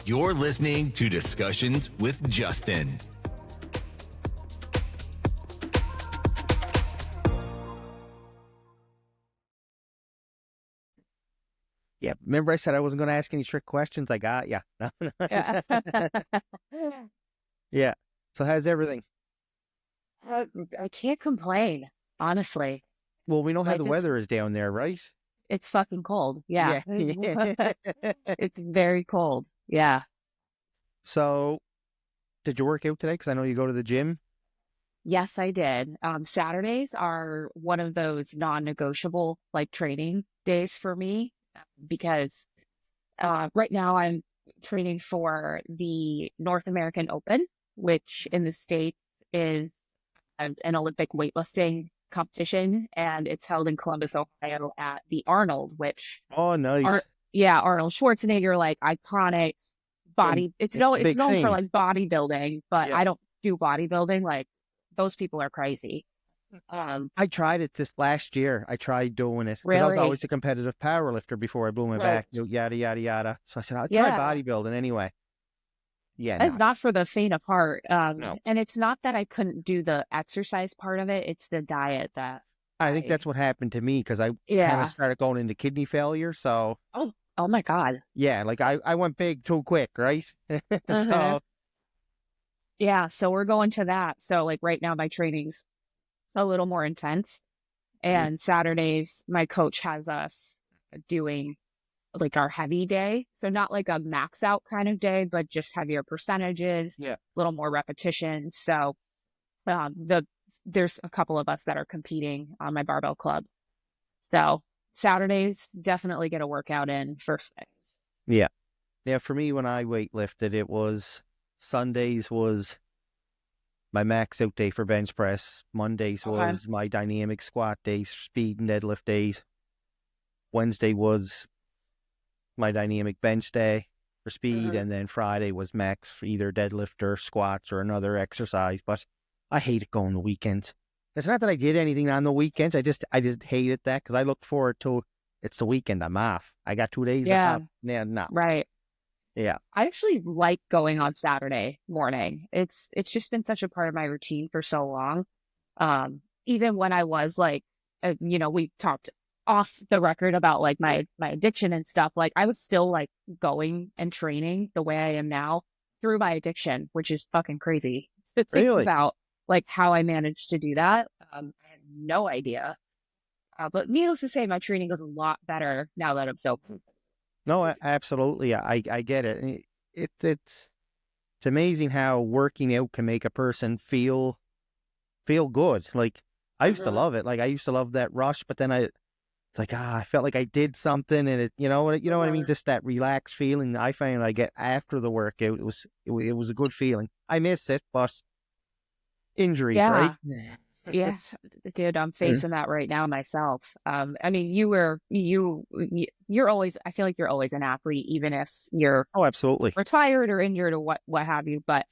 You're listening to Discussions with Justin. Yeah, remember I said I wasn't going to ask any trick questions? I got ya. Yeah. Yeah. So how's everything? I can't complain, honestly. Well, we know how the Life is, weather is down there, right? it's fucking cold. Yeah. Yeah. Yeah. It's very cold. Yeah. So did you work out today? Because I know you go to the gym. Yes, I did. Saturdays are one of those non-negotiable like training days for me because right now I'm training for the North American Open, which in the States is an Olympic weightlifting competition, and it's held in Columbus, Ohio at the Arnold, which Oh, nice. Arnold Schwarzenegger, like iconic Yeah, body. It's big known for thing. like bodybuilding, but Yeah. I don't do bodybuilding. Like those people are crazy. I tried it this last year. I tried doing it because I was Really? always a competitive power lifter before I blew my Right. back, yada, yada, yada. So I said, I'll try Yeah. bodybuilding anyway. Yeah, It's no, not for the faint of heart. no. And it's not that I couldn't do the exercise part of it. It's the diet that I think that's what happened to me because I kind of yeah. started going into kidney failure. So Oh my God. yeah, like I went big too quick, right? Uh-huh. So Yeah. So we're going to that. So like right now my training's a little more intense. And Saturdays, my coach has us doing like our heavy day. So not like a max out kind of day, but just heavier percentages, yeah, a little more repetitions. So there's a couple of us that are competing on my barbell club. So Saturdays definitely get a workout in first things. yeah, yeah. For me, when I weightlifted, it was Sundays was my max out day for bench press. Mondays Okay. was my dynamic squat days, speed and deadlift days. Wednesday was my dynamic bench day for speed, and then Friday was max for either deadlift or squats or another exercise. But I hated going the weekends. It's not that I did anything on the weekends. I just hated that because I looked forward to it's the weekend. I'm off. I got 2 days Yeah. off. Yeah, no. Right. Yeah. I actually like going on Saturday morning. It's just been such a part of my routine for so long. Even when I was like, we talked off the record about like my addiction and stuff. Like I was still like going and training the way I am now through my addiction, which is fucking crazy to think Really? about like how I managed to do that. I had no idea. But needless to say, my training goes a lot better now that I'm sober. No, absolutely. I get it. It's amazing how working out can make a person feel good. Like I used to love it. Like I used to love that rush, but then it's like I felt like I did something, and you know what I mean. Just that relaxed feeling I find I get after the workout. It was a good feeling. I miss it, but injuries, right? Yeah. Yeah, dude, I'm facing that right now myself. I mean, you're always, I feel like you're always an athlete, even if you're Oh, absolutely. retired or injured or what have you. But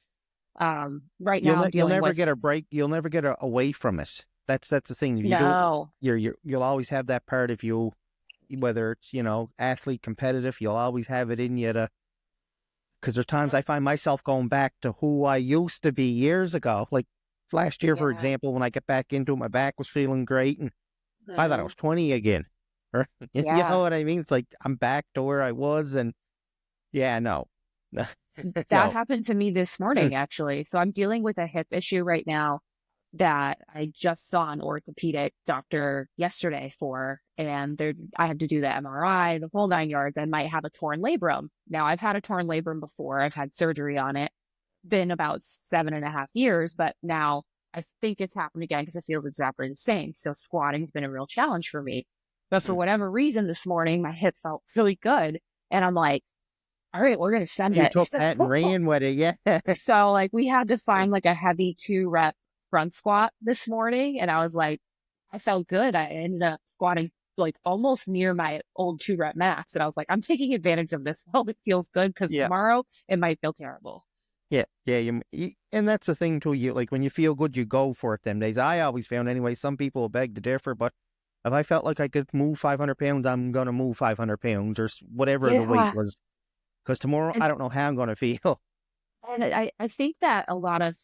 right now I'm You'll dealing never with get a break. You'll never get away from it. That's the thing. If you do, no, you'll always have that part of you, whether it's athlete competitive. You'll always have it in you to. Because there's times I find myself going back to who I used to be years ago. Like last year, for example, when I get back into it, my back was feeling great, and I thought I was 20 again. Or, you yeah, know what I mean? It's like I'm back to where I was, and yeah, no, that no, happened to me this morning actually. So I'm dealing with a hip issue right now that I just saw an orthopedic doctor yesterday for, and I had to do the MRI, the whole 9 yards. I might have a torn labrum. Now I've had a torn labrum before. I've had surgery on it. Been about 7.5 years, but now I think it's happened again because it feels exactly the same. So squatting's been a real challenge for me. But for whatever reason this morning, my hip felt really good. And I'm like, all right, we're going to send you it. took that and ran with it, yeah. So like we had to find like a heavy 2-rep front squat this morning. And I was like, I felt good. I ended up squatting like almost near my old 2-rep max. And I was like, I'm taking advantage of this while it feels good because Yeah. tomorrow it might feel terrible. Yeah, and that's the thing too. You like when you feel good, you go for it. Them days, I always found anyway. Some people beg to differ, but if I felt like I could move 500 pounds, I'm gonna move 500 pounds or whatever the weight Yeah. was. Because tomorrow, And, I don't know how I'm going to feel. and I think that a lot of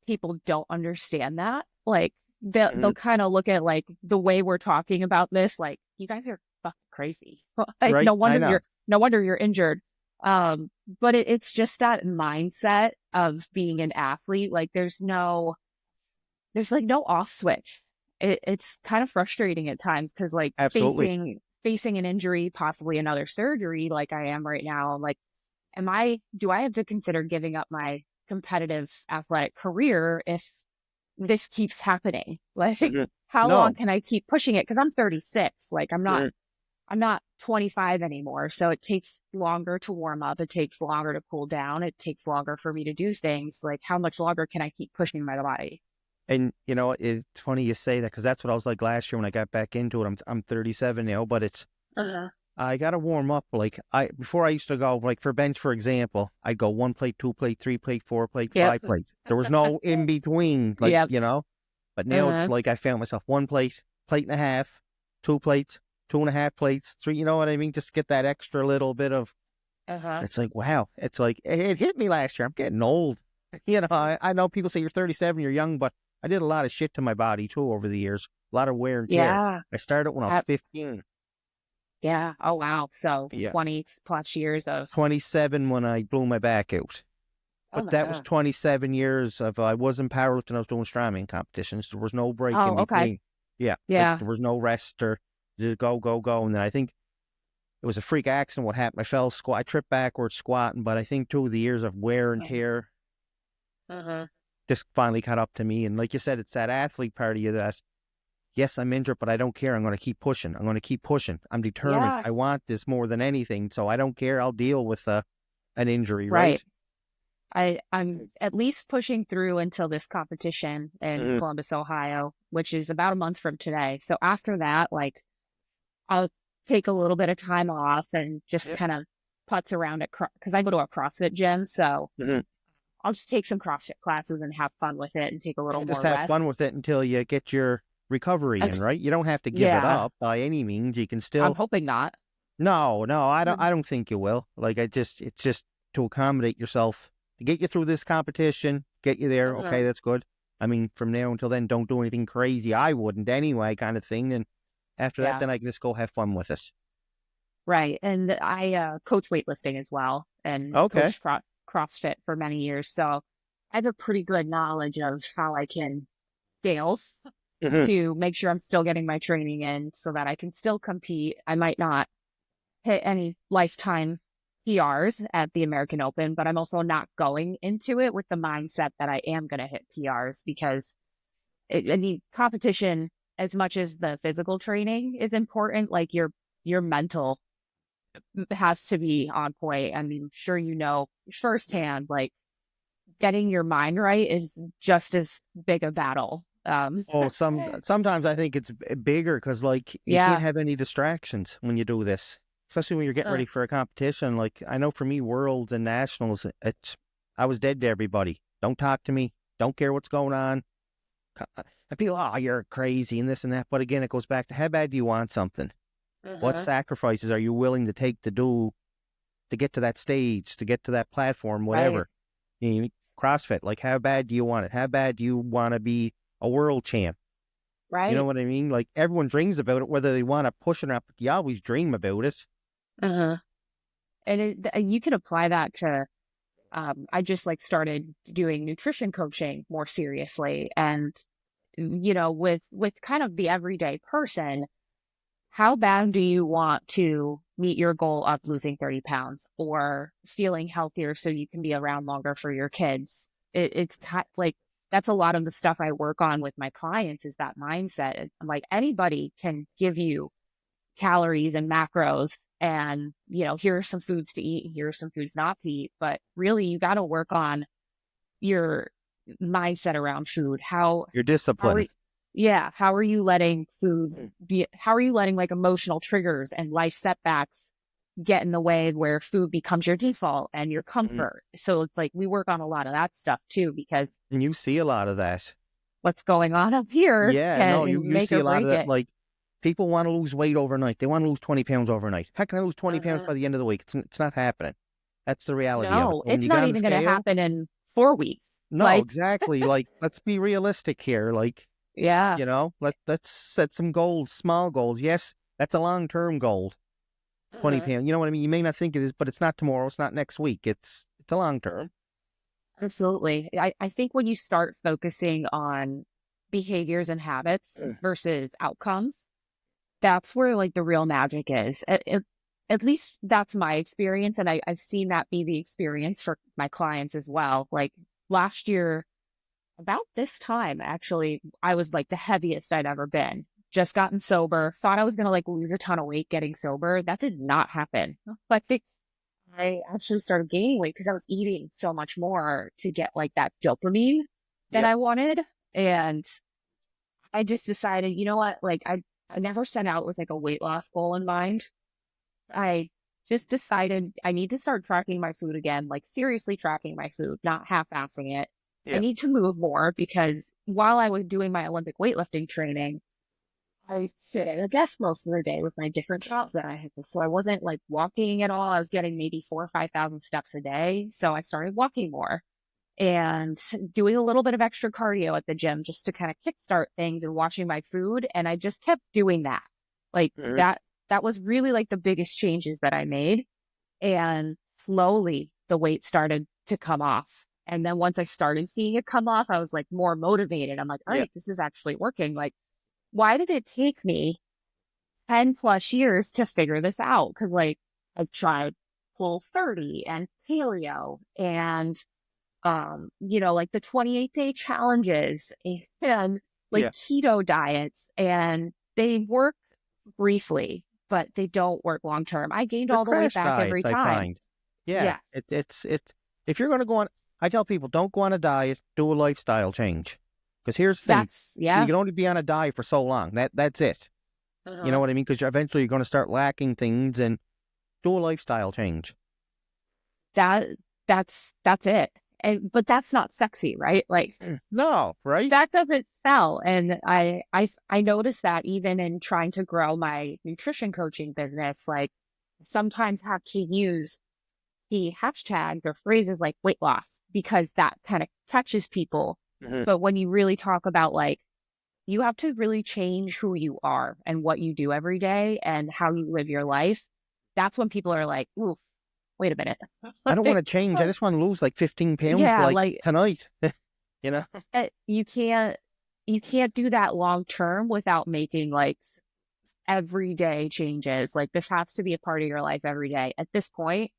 people don't understand that. Like they'll Mhm. kind of look at like the way we're talking about this, like you guys are fucking crazy. Like Right? I know. no wonder you're injured. But it's just that mindset of being an athlete. Like there's like no off switch. It's kind of frustrating at times because like Absolutely. facing an injury, possibly another surgery, like I am right now. I'm like, do I have to consider giving up my competitive athletic career if this keeps happening? Like, Mhm. how long No. can I keep pushing it? Because I'm 36. Like, Mhm. I'm not 25 anymore. So it takes longer to warm up. It takes longer to cool down. It takes longer for me to do things. Like, how much longer can I keep pushing my body? And, it's funny you say that because that's what I was like last year when I got back into it. I'm 37 now, but Uh-huh. I got to warm up. Like, before I used to go, like for bench, for example, I'd go 1 plate, 2 plate, 3 plate, 4 plate, Yep. 5 plate. There was no in between, like, Yep. but now it's Uh-huh. like I found myself 1 plate, plate and a half, 2 plates, 2.5 plates, three, you know what I mean? Just get that extra little bit of, Uh-huh. it's like, wow. It's like, it hit me last year. I'm getting old. I know people say you're 37, you're young, but I did a lot of shit to my body too over the years. A lot of wear and tear. Yeah. I started when I was Ab- 15. yeah. Oh, wow. So Yeah. 20 plus years of, 27 when I blew my back out. oh But my that was God. 27 years of, I wasn't powerlifting, I was doing strongman competitions. There was no break in Oh, okay. between. Yeah. Like Yeah. there was no rest or just go, go, go. And then I think it was a freak accident what happened. I fell squat, I tripped backwards squatting, but I think too the years of wear and tear Uh-huh. just finally caught up to me. And like you said, it's that athlete part of you that, yes, I'm injured, but I don't care. I'm going to keep pushing. I'm going to keep pushing. I'm determined. Yeah. I want this more than anything. So I don't care. I'll deal with an injury, Right. right? I'm at least pushing through until this competition in Mhm. Columbus, Ohio, which is about a month from today. So after that, like I'll take a little bit of time off and just Yeah. kind of putz around at because I go to a CrossFit gym. So Mhm. I'll just take some CrossFit classes and have fun with it and take a little And just more have rest. fun with it until you get your recovery in, Ex- right? You don't have to give it yeah, up by any means. You can I'm still, hoping not. no, no, I don't, Mhm. I don't think you will. Like it's just to accommodate yourself, to get you through this competition, get you there. Okay, Uh-huh. that's good. I mean, from now until then, don't do anything crazy. I wouldn't anyway, kind of thing. And after that, Yeah, then I can just go have fun with it. right. And I coach weightlifting as well and Okay. coached CrossFit for many years. So I have a pretty good knowledge of how I can scale Mhm. to make sure I'm still getting my training in so that I can still compete. I might not hit any lifetime PRs at the American Open, but I'm also not going into it with the mindset that I am going to hit PRs because I mean, competition, as much as the physical training is important, like your mental has to be on point. I mean, I'm sure you know firsthand, like getting your mind right is just as big a battle. Oh, sometimes I think it's bigger because like you can't Yeah. have any distractions when you do this, especially when you're getting Uh, ready for a competition. Like I know for me, worlds and nationals, I was dead to everybody. Don't talk to me. Don't care what's going on. And people, oh, you're crazy and this and that. But again, it goes back to how bad do you want something? What uh-huh. sacrifices are you willing to take to do to get to that stage, to get to that platform, Right. whatever? You know, CrossFit, like how bad do you want it? How bad do you want to be a world champ? You know Right. what I mean? Like everyone dreams about it, whether they want to push it or not, but you always dream about it. Uh-huh. And you can apply that to, I just like started doing nutrition coaching more seriously. And, with kind of the everyday person, how bad do you want to meet your goal of losing 30 pounds or feeling healthier so you can be around longer for your kids? Like, that's a lot of the stuff I work on with my clients is that mindset. And I'm like, anybody can give you calories and macros and, here are some foods to eat, here are some foods not to eat. But really, you got to work on your mindset around food. Your How are discipline. yeah, how are you letting food Mm. how are you letting like emotional triggers and life setbacks get in the way where food becomes your default and your Mhm. comfort? So it's like we work on a lot of that stuff too, because And you see a lot of that. what's going on up here Yeah, no, can you make see or a lot of break that. it. Like people want to lose weight overnight. They want to lose 20 pounds overnight. How can I lose 20 pounds Uh-huh. by the end of the week? It's not happening. That's the reality of it. No, When it's you get not on the even going to scale, happen in 4 weeks. no, Like, exactly. Like, let's be realistic here. Like, yeah. let's set some goals, small goals. Yes, that's a long-term goal. 20 Mhm. pounds. You know what I mean? You may not think it is, but it's not tomorrow. It's not next week. It's a long term. Absolutely. I think when you start focusing on behaviors and habits versus outcomes, that's where like the real magic is. At least that's my experience. And I've seen that be the experience for my clients as well. Like last year, about this time, actually, I was like the heaviest I'd ever been. Just gotten sober, thought I was going to like lose a ton of weight getting sober. That did not happen. But I actually started gaining weight because I was eating so much more to get like that dopamine that Yep. I wanted. And I just decided, you know what? Like I never set out with like a weight loss goal in mind. I just decided I need to start tracking my food again, like seriously tracking my food, not half-assing it. I Yep. need to move more because while I was doing my Olympic weightlifting training, I sit at a desk most of the day with my different jobs that I have. So I wasn't like walking at all. I was getting maybe 4,000 or 5,000 steps a day. So I started walking more and doing a little bit of extra cardio at the gym just to kind of kickstart things and watching my food. And I just kept doing that. Like Mhm. that was really like the biggest changes that I made. And slowly the weight started to come off. And then once I started seeing it come off, I was like more motivated. I'm like, all Yep. right, this is actually working. Like, why did it take me 10 plus years to figure this out? Cause like I've tried Whole30 and paleo and, like the 28-day challenges and like Yeah. keto diets, and they work briefly, but they don't work long term. I gained They're all the weight crash back every diets, I time. find. Yeah. Yeah. It's if you're going to go on, I tell people don't go on a diet, do a lifestyle change. Because here's the thing, you Yeah. can only be on a diet for so long. That's it. You know Uh-huh. what I mean? Because eventually you're going to start lacking things, and do a lifestyle change. That, that's it. But that's not sexy, right? Like, No, right? that doesn't sell. And I noticed that even in trying to grow my nutrition coaching business, like sometimes have to use the hashtags or phrases like weight loss because that kind of catches people. Mhm. But when you really talk about like, you have to really change who you are and what you do every day and how you live your life. That's when people are like, ooh, wait a minute. I don't want to change. I just want to lose like 15 pounds Yeah, like like tonight. You know? you can't do that long term without making like everyday changes. Like this has to be a part of your life every day. At this point,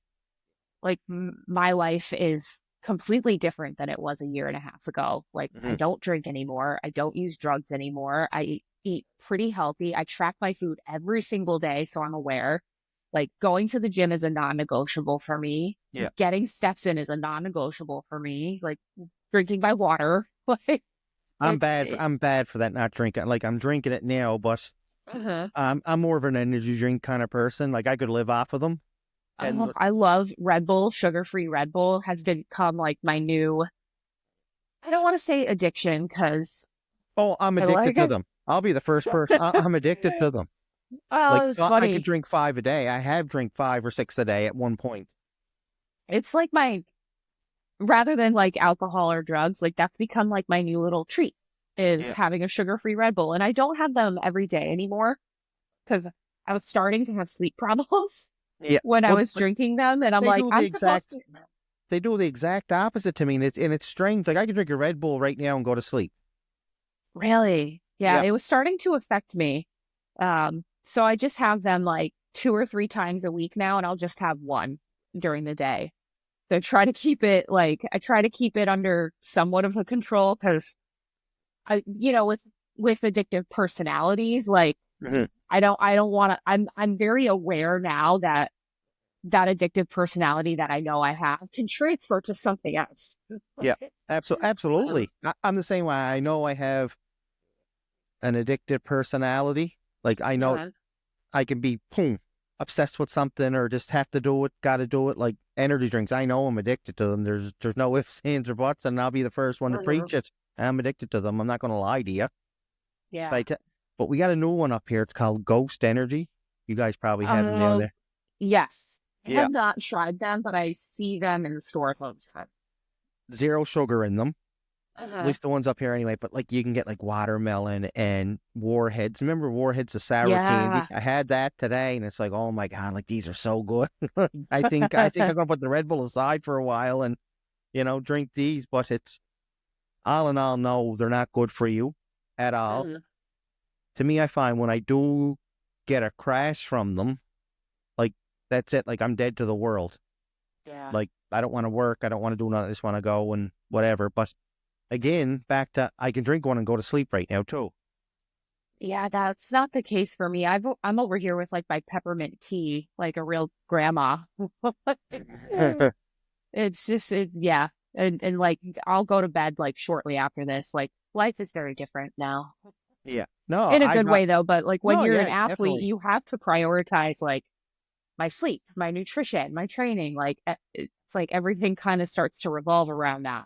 like my life is completely different than it was a year and a half ago. Like I Mhm. don't drink anymore. I don't use drugs anymore. I eat pretty healthy. I track my food every single day, so I'm aware. Like going to the gym is a non-negotiable for me. Yeah. Getting steps in is a non-negotiable for me. Like drinking my water. Like I'm it's bad. it, I'm bad for that. Not drinking. Like I'm drinking it now, but uh-huh. I'm more of an energy drink kind of person. Like I could live off of them. And Oh, I love Red Bull. Sugar-free Red Bull has become like my new, I don't want to say addiction because oh, I'm I addicted like to it. them. I'll be the first person. I'm addicted to them. Like Oh, it's I could funny. drink 5 a day. I have drink 5 or 6 a day at one point. It's like my, rather than like alcohol or drugs, like that's become like my new little treat is Yeah. having a sugar-free Red Bull. And I don't have them every day anymore because I was starting to have sleep problems Yeah. when I Well, was but drinking them. And I'm they like, do the I'm supposed exact to. they do the exact opposite to me, and it's strange. Like I could drink a Red Bull right now and go to sleep. Really? Yeah, Yep. it was starting to affect me. So I just have them like 2 or 3 times a week now, and I'll just have one during the day. So I try to keep it under somewhat of a control because with addictive personalities, like Mhm. I don't want to, I'm very aware now that that addictive personality that I know I have can transfer to something else. Yeah. Um, Absolutely. I'm the same way. I know I have an addictive personality. Like I know uh, I can be boom, obsessed with something or just have to do it, got to do it. Like energy drinks, I know I'm addicted to them. There's no ifs, ands, or buts, and I'll be the first one to preach it. I'm addicted to them. I'm not going to lie to you. yeah. But, but we got a new one up here. It's called Ghost Energy. You guys probably have them down Uh, there. yes. I Yeah. have not tried them, but I see them in the stores all the time. Zero sugar in them. At Uh-huh. least the ones up here anyway. But like you can get like watermelon and Warheads. Remember Warheads, the sour candy? Yeah. I had that today, and it's like, oh my god, like these are so good. I think I'm gonna put the Red Bull aside for a while and drink these. But it's all in all, no, they're not good for you at all. Mhm. To me, I find when I do get a crash from them, like that's it. Like I'm dead to the world. Yeah. Like I don't want to work. I don't want to do nothing. I just want to go and whatever. But again, back to I can drink one and go to sleep right now too. Yeah, that's not the case for me. I'm over here with like my peppermint tea, like a real grandma. It's just, yeah. And like, I'll go to bed like shortly after this. Like, life is very different now. Yeah. No, In a I good got way, though. But like, when no, you're an yeah, athlete, definitely. you have to prioritize like my sleep, my nutrition, my training. Like, it's like everything kind of starts to revolve around that.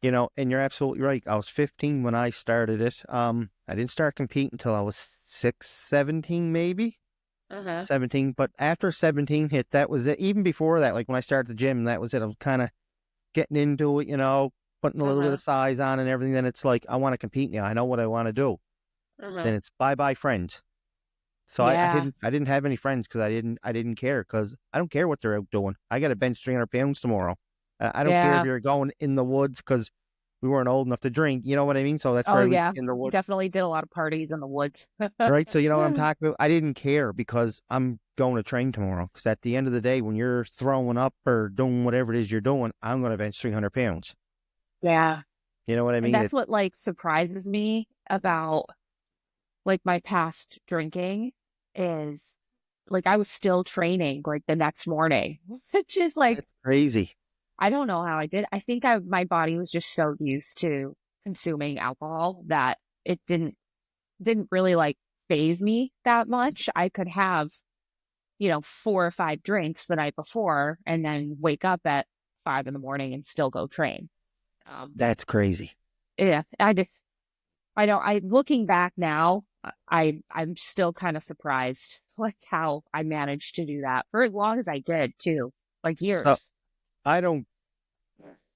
And you're absolutely right. I was 15 when I started it. I didn't start competing until I was 17 maybe. Uh-huh. 17, but after 17 hit, that was it. Even before that, like when I started the gym, that was it. I was kind of getting into it, putting a little bit Uh-huh. of size on and everything. Then it's like, I want to compete now. I know what I want to do. Uh-huh. Then it's bye-bye friends. So I Yeah. didn't have any friends because I didn't care because I don't care what they're out doing. I got to bench 300 pounds tomorrow. I don't care if Yeah. you're going in the woods because we weren't old enough to drink. You know what I mean? So that's Oh, where we yeah. in the woods, Definitely did a lot of parties in the woods. right? So you know what I'm talking about? I didn't care because I'm going to train tomorrow. Because at the end of the day, when you're throwing up or doing whatever it is you're doing, I'm going to bench 300 pounds. Yeah. You know what I And mean? that's what like surprises me about like my past drinking is like I was still training like the next morning, which is like That's crazy. I don't know how I did. I think my body was just so used to consuming alcohol that it didn't really like phase me that much. I could have, 4 or 5 drinks the night before and then wake up at 5 in the morning and still go train. That's crazy. Yeah, I don't. I looking back now, I'm still kind of surprised, like how I managed to do that for as long as I did too, like So years. I don't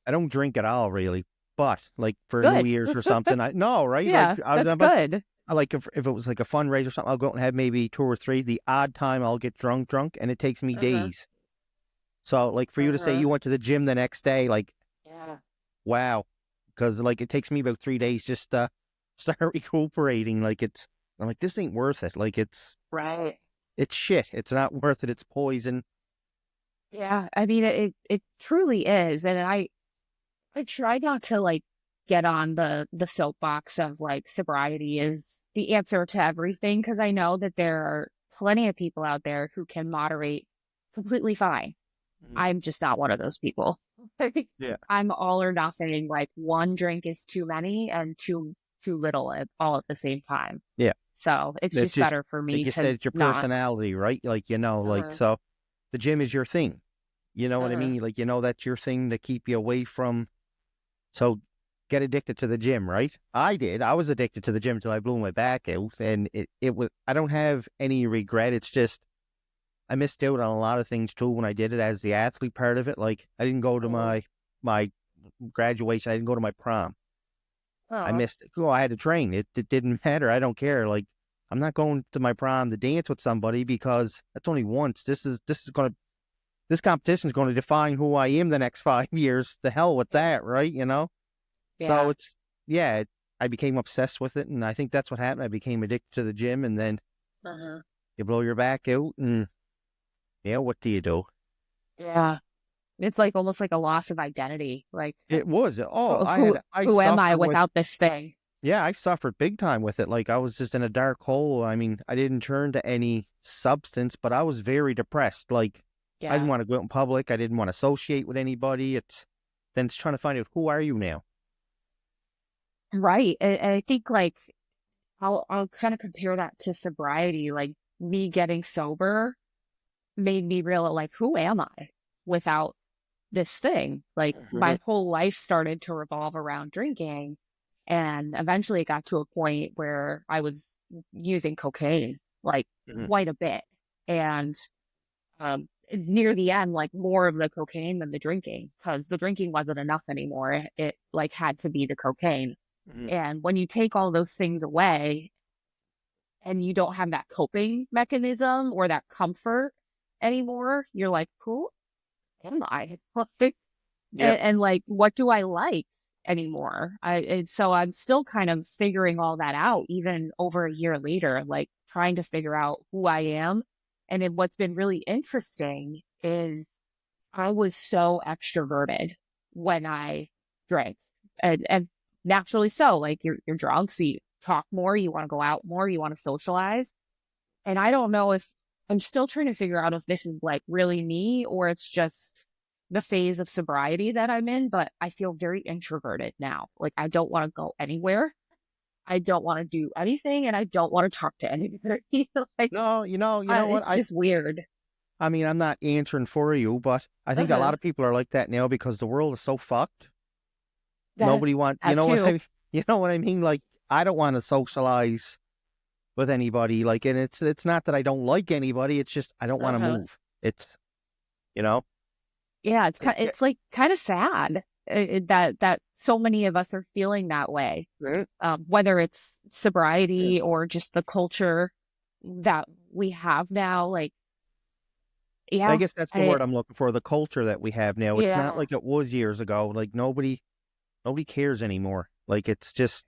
I don't drink at all really, but like for New Good. Year's or something, I no right Yeah, like that's but good. I like if it was like a fundraiser or something, I'll go out and have maybe two or three. The odd time I'll get drunk, and it takes me Uh-huh. days. So like for you to say Uh-huh. you went to the gym the next day, like Yeah. wow, because like it takes me about 3 days just to start recuperating. Like I'm like this ain't worth it. Like Right. it's shit. It's not worth it. It's poison. Yeah. I mean, it truly is, and I try not to like get on the soapbox of like sobriety is the answer to everything because I know that there are plenty of people out there who can moderate completely fine. Mhm. I'm just not one of those people. Yeah. I'm all or nothing. Like one drink is too many and too little all at the same time. Yeah. So it's It's just just better for like me you to said, it's your not. personality, right? Like like Uh, so the gym is your thing. You know what I uh, mean? Like that's your thing to keep you away from. So get addicted to the gym, right? I did. I was addicted to the gym till I blew my back out, and it was. I don't have any regret. It's just I missed out on a lot of things too when I did it as the athlete part of it. Like I didn't go to uh, my graduation. I didn't go to my prom. I uh, missed. Oh, I had to train. It didn't matter. I don't care. Like I'm not going to my prom to dance with somebody because that's only once. This competition is going to define who I am the next 5 years. The hell with yeah. that, right? So Yeah. I became obsessed with it, and I think that's what happened. I became addicted to the gym, and then Uh-huh. you blow your back out, and what do you do? Yeah. It's like almost like a loss of identity. Like It was who I who am I suffered with without this thing? I suffered big time with it. Like I was just in a dark hole. I mean, I didn't turn to any substance, but I was very depressed. Like I didn't Yeah. want to go out in public. I didn't want to associate with anybody. It's trying to find out who are you now. Right. And I think like I'll kind of compare that to sobriety. Like me getting sober made me realize like who am I without this thing? Like Mhm. my whole life started to revolve around drinking, and eventually it got to a point where I was using cocaine like Mhm. quite a bit. And near the end, like more of the cocaine than the drinking, because the drinking wasn't enough anymore. It like had to be the cocaine. Mhm. And when you take all those things away and you don't have that coping mechanism or that comfort anymore, you're like, who am I? Yep. And like, what do I like anymore? And so I'm still kind of figuring all that out, even over a year later, like trying to figure out who I am. And then what's been really interesting is I was so extroverted when I drank, and naturally so. Like you're drunk, so you talk more, you want to go out more, you want to socialize. And I don't know if I'm still trying to figure out if this is like really me or it's just the phase of sobriety that I'm in, but I feel very introverted now. Like I don't want to go anywhere. I don't want to do anything and I don't want to talk to anybody. Like No, you know what? it's just weird. I mean, I'm not answering for you, but I think a Uh-huh. lot of people are like that now because the world is so fucked. That Nobody want, you that know what too. I, you know what I mean? Like, I don't want to socialize with anybody. Like, and it's not that I don't like anybody. It's just I don't want to Uh-huh. move. It's, you know, Yeah, yeah. it's like kind of sad that so many of us are feeling that way. Mhm. Whether it's sobriety or just the culture that we have now. Like, I yeah, guess that's the I word I'm looking for. The culture that we have now. It's not yeah, like it was years ago. Like nobody cares anymore. Like it's just,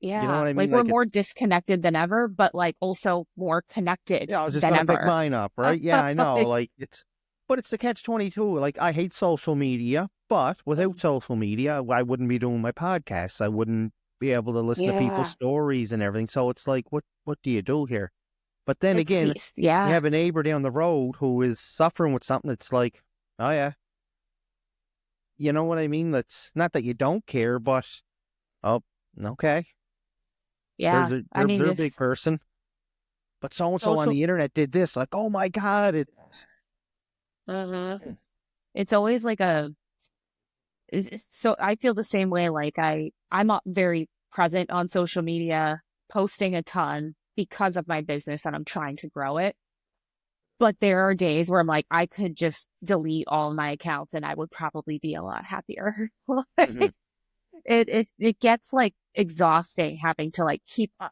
you know yeah. what I Like mean? we're Like it. more disconnected than ever, but like also more connected Yeah, I was just than gonna pick ever. mine up, right? Yeah, I know. Like, Like it's, but it's the catch-22. Like I hate social media, but without social media, I wouldn't be doing my podcasts. I wouldn't be able to listen to people's yeah, stories and everything. So it's like, what do you do here? But then again, you yeah, have a neighbor down the road who is suffering with something. It's like, oh yeah, you know what I mean? That's not that you don't care, but oh, okay, yeah. I mean, they're a big this person. But so and so on social. the internet did this. Like, oh my god, it. uh It's always like so I feel the same way. Like I'm not very present on social media, posting a ton because of my business and I'm trying to grow it. But there are days where I'm like, I could just delete all my accounts and I would probably be a lot happier. Mhm. It gets like exhausting having to like keep up.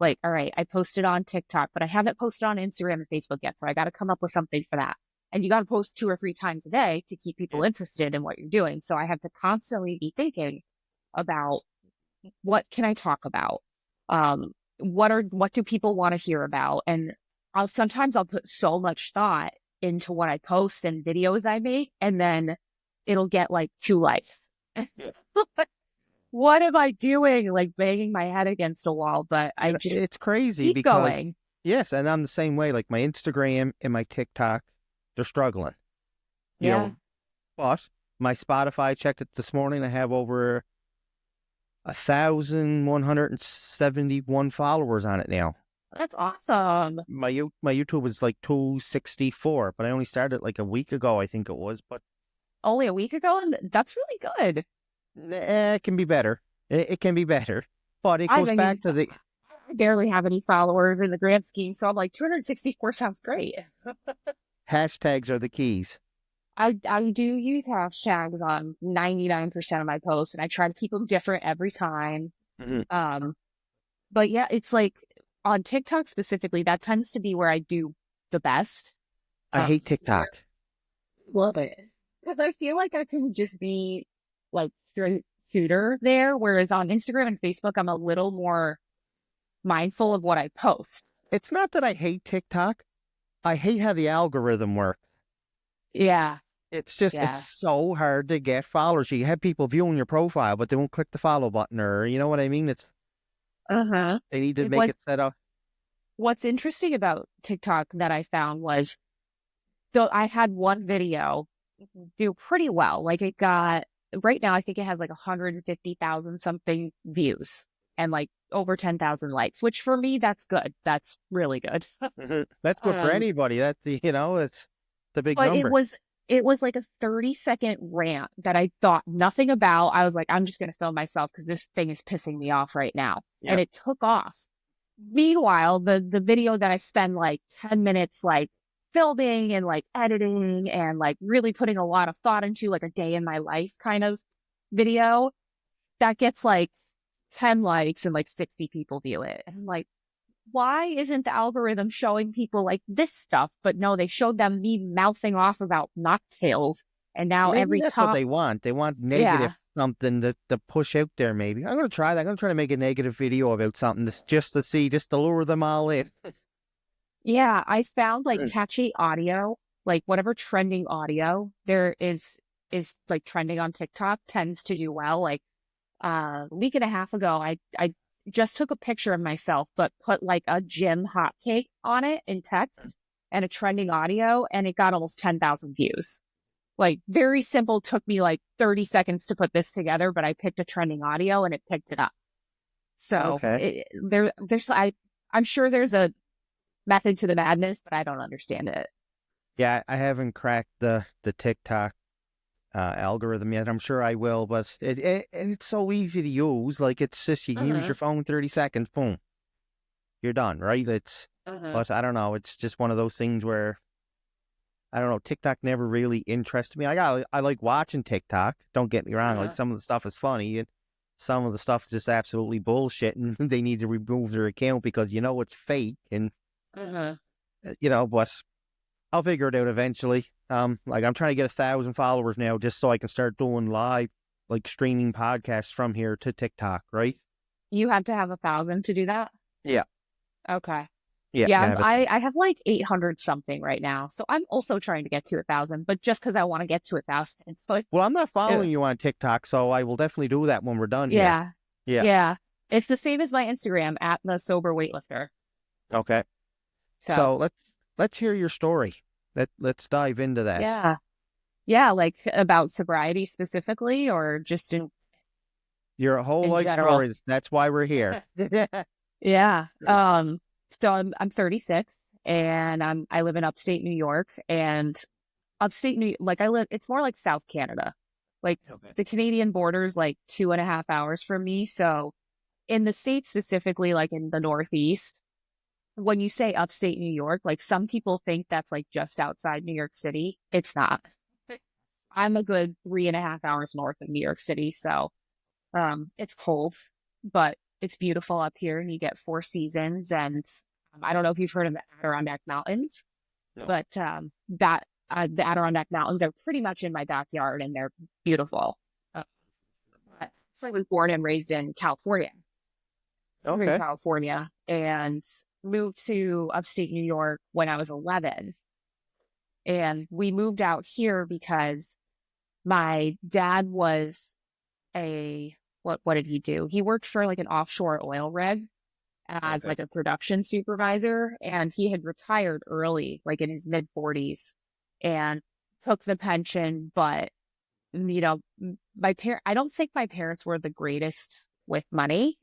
Like, all right, I posted on TikTok, but I haven't posted on Instagram and Facebook yet. So I got to come up with something for that. And you got to post 2 or 3 times a day to keep people interested in what you're doing. So I have to constantly be thinking about what can I talk about? What do people want to hear about? And I'll put so much thought into what I post and videos I make, and then it'll get like 2 likes. Yeah. What am I doing? Like banging my head against a wall, but I just It's crazy keep because going. yes, and I'm the same way. Like my Instagram and my TikTok, they're struggling. You Yeah, know, but my Spotify, I checked it this morning. I have over 1,171 followers on it now. that's awesome. My YouTube is like 264, but I only started like a week ago, I think it was. But Only a week ago, and that's really good. it can be better. It can be better, but it I goes back mean, to the I barely have any followers in the grand scheme, so I'm like 264 sounds great. hashtags are the keys. I do use hashtags on 99% of my posts, and I try to keep them different every time. Mhm. Um, but yeah, it's like on TikTok specifically, that tends to be where I do the best. I hate TikTok. Love it. Because I feel like I can just be like straight shooter there, whereas on Instagram and Facebook, I'm a little more mindful of what I post. It's not that I hate TikTok. I hate how the algorithm works. Yeah, It's just, it's yeah. so hard to get followers. You have people viewing your profile, but they won't click the follow button or, you know what I mean? Uh-huh. They need to make What it set up. What's interesting about TikTok that I found was, so I had one video do pretty well. Like it got, right now, I think it has like 150,000 something views and like over 10,000 likes, which for me, that's good. That's really good. Mhm. That's good for Um, anybody. It's the big but number. it was like a 30-second rant that I thought nothing about. I was like, I'm just going to film myself because this thing is pissing me off right now. And Yep. it took off. Meanwhile, the video that I spend like 10 minutes, like filming and like editing and like really putting a lot of thought into like a day in my life kind of video, that gets like 10 likes and like 60 people view it. And I'm like, why isn't the algorithm showing people like this stuff? But no, they showed them me mouthing off about mocktails. And now Maybe every that's what top, they want. They want yeah, negative something to push out there, maybe. I'm going to try that. I'm going to try to make a negative video about something just to see, just to lure them all in. yeah, I found like catchy audio, like whatever trending audio there is like trending on TikTok tends to do well. Like a week and a half ago, I just took a picture of myself, but put like a gym hot take on it in text and a trending audio, and it got almost 10,000 views. Like very simple, took me like 30 seconds to put this together, but I picked a trending audio and it picked it up. So Okay. I'm sure there's a method to the madness, but I don't understand it. Yeah, I haven't cracked the TikTok algorithm yet. I'm sure I will, but it's so easy to use. Like it's just you use Uh-huh. your phone 30 seconds, boom, you're done, right? Uh-huh. But I don't know. It's just one of those things where I don't know. TikTok never really interested me. I like watching TikTok. Don't get me wrong. Like Uh-huh. some of the stuff is funny, and some of the stuff is just absolutely bullshit, and they need to remove their account because it's fake, and Uh-huh. But I'll figure it out eventually. Like I'm trying to get 1,000 followers now, just so I can start doing live, like streaming podcasts from here to TikTok, right? You have to have 1,000 to do that? Yeah, Okay. yeah. I Yeah, gotta have I have like 800 something right now. So I'm also trying to get to 1,000, but just because I want to get to 1,000. It's like, Well, I'm not uh, following you on TikTok, so I will definitely do that when we're done here. yeah, Yeah. yeah. It's the same as my Instagram at the sober weightlifter. Okay. So So let's hear your story. Let's dive into that. yeah, yeah, like about sobriety specifically, or just Your whole in life general. story. That's why we're here. Yeah. So I'm 36 and I live in upstate New York, and upstate New like I live it's more like South Canada. Like Okay. the Canadian border is like 2.5 hours from me. So in the state specifically, like in the Northeast, when you say upstate New York, like some people think that's like just outside New York City. It's not. I'm a good 3.5 hours north of New York City. So it's cold, but it's beautiful up here, and you get four seasons. And I don't know if you've heard of the Adirondack Mountains, No. but the Adirondack Mountains are pretty much in my backyard, and they're beautiful. Uh, I was born and raised in California, Southern Okay. California, and moved to upstate New York when I was 11. And we moved out here because my dad was what did he do? He worked for like an offshore oil rig as Okay. like a production supervisor, and he had retired early, like in his mid 40s, and took the pension. But I don't think my parents were the greatest with money,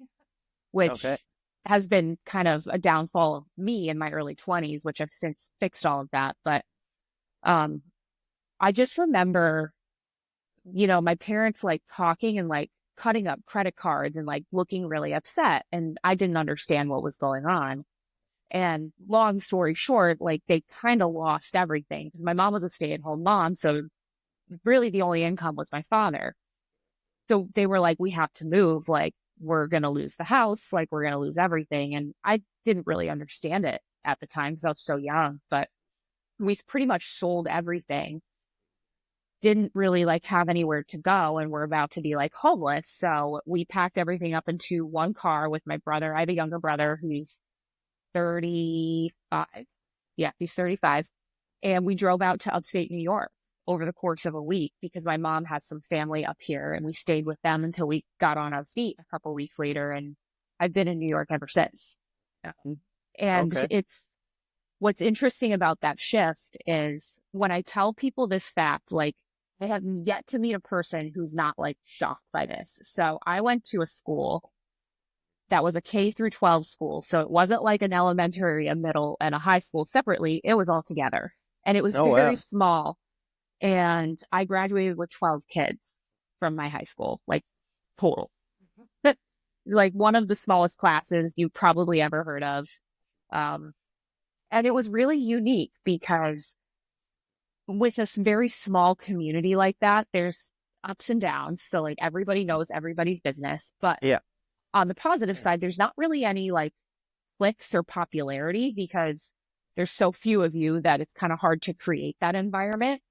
Okay. which has been kind of a downfall of me in my early 20s, which I've since fixed all of that. But um, I just remember, my parents like talking and like cutting up credit cards and like looking really upset. And I didn't understand what was going on. And long story short, like they kind of lost everything because my mom was a stay-at-home mom. So really the only income was my father. So they were like, we have to move. Like, we're going to lose the house. Like, we're going to lose everything. And I didn't really understand it at the time because I was so young, but we pretty much sold everything. Didn't really like have anywhere to go, and we're about to be like homeless. So we packed everything up into one car with my brother. I have a younger brother who's 35. Yeah, he's 35. And we drove out to upstate New York over the course of a week because my mom has some family up here, and we stayed with them until we got on our feet a couple weeks later. And I've been in New York ever since. And Okay. it's what's interesting about that shift is when I tell people this fact, like I have yet to meet a person who's not like shocked by this. So I went to a school that was a K through 12 school. So it wasn't like an elementary, a middle, and a high school separately. It was all together. And it was Oh very wow. small. And I graduated with 12 kids from my high school, like total. Like one of the smallest classes you probably ever heard of. Um, And it was really unique because with this very small community like that, there's ups and downs. So like everybody knows everybody's business. But Yeah. on the positive side, there's not really any like clicks or popularity because there's so few of you that it's kind of hard to create that environment.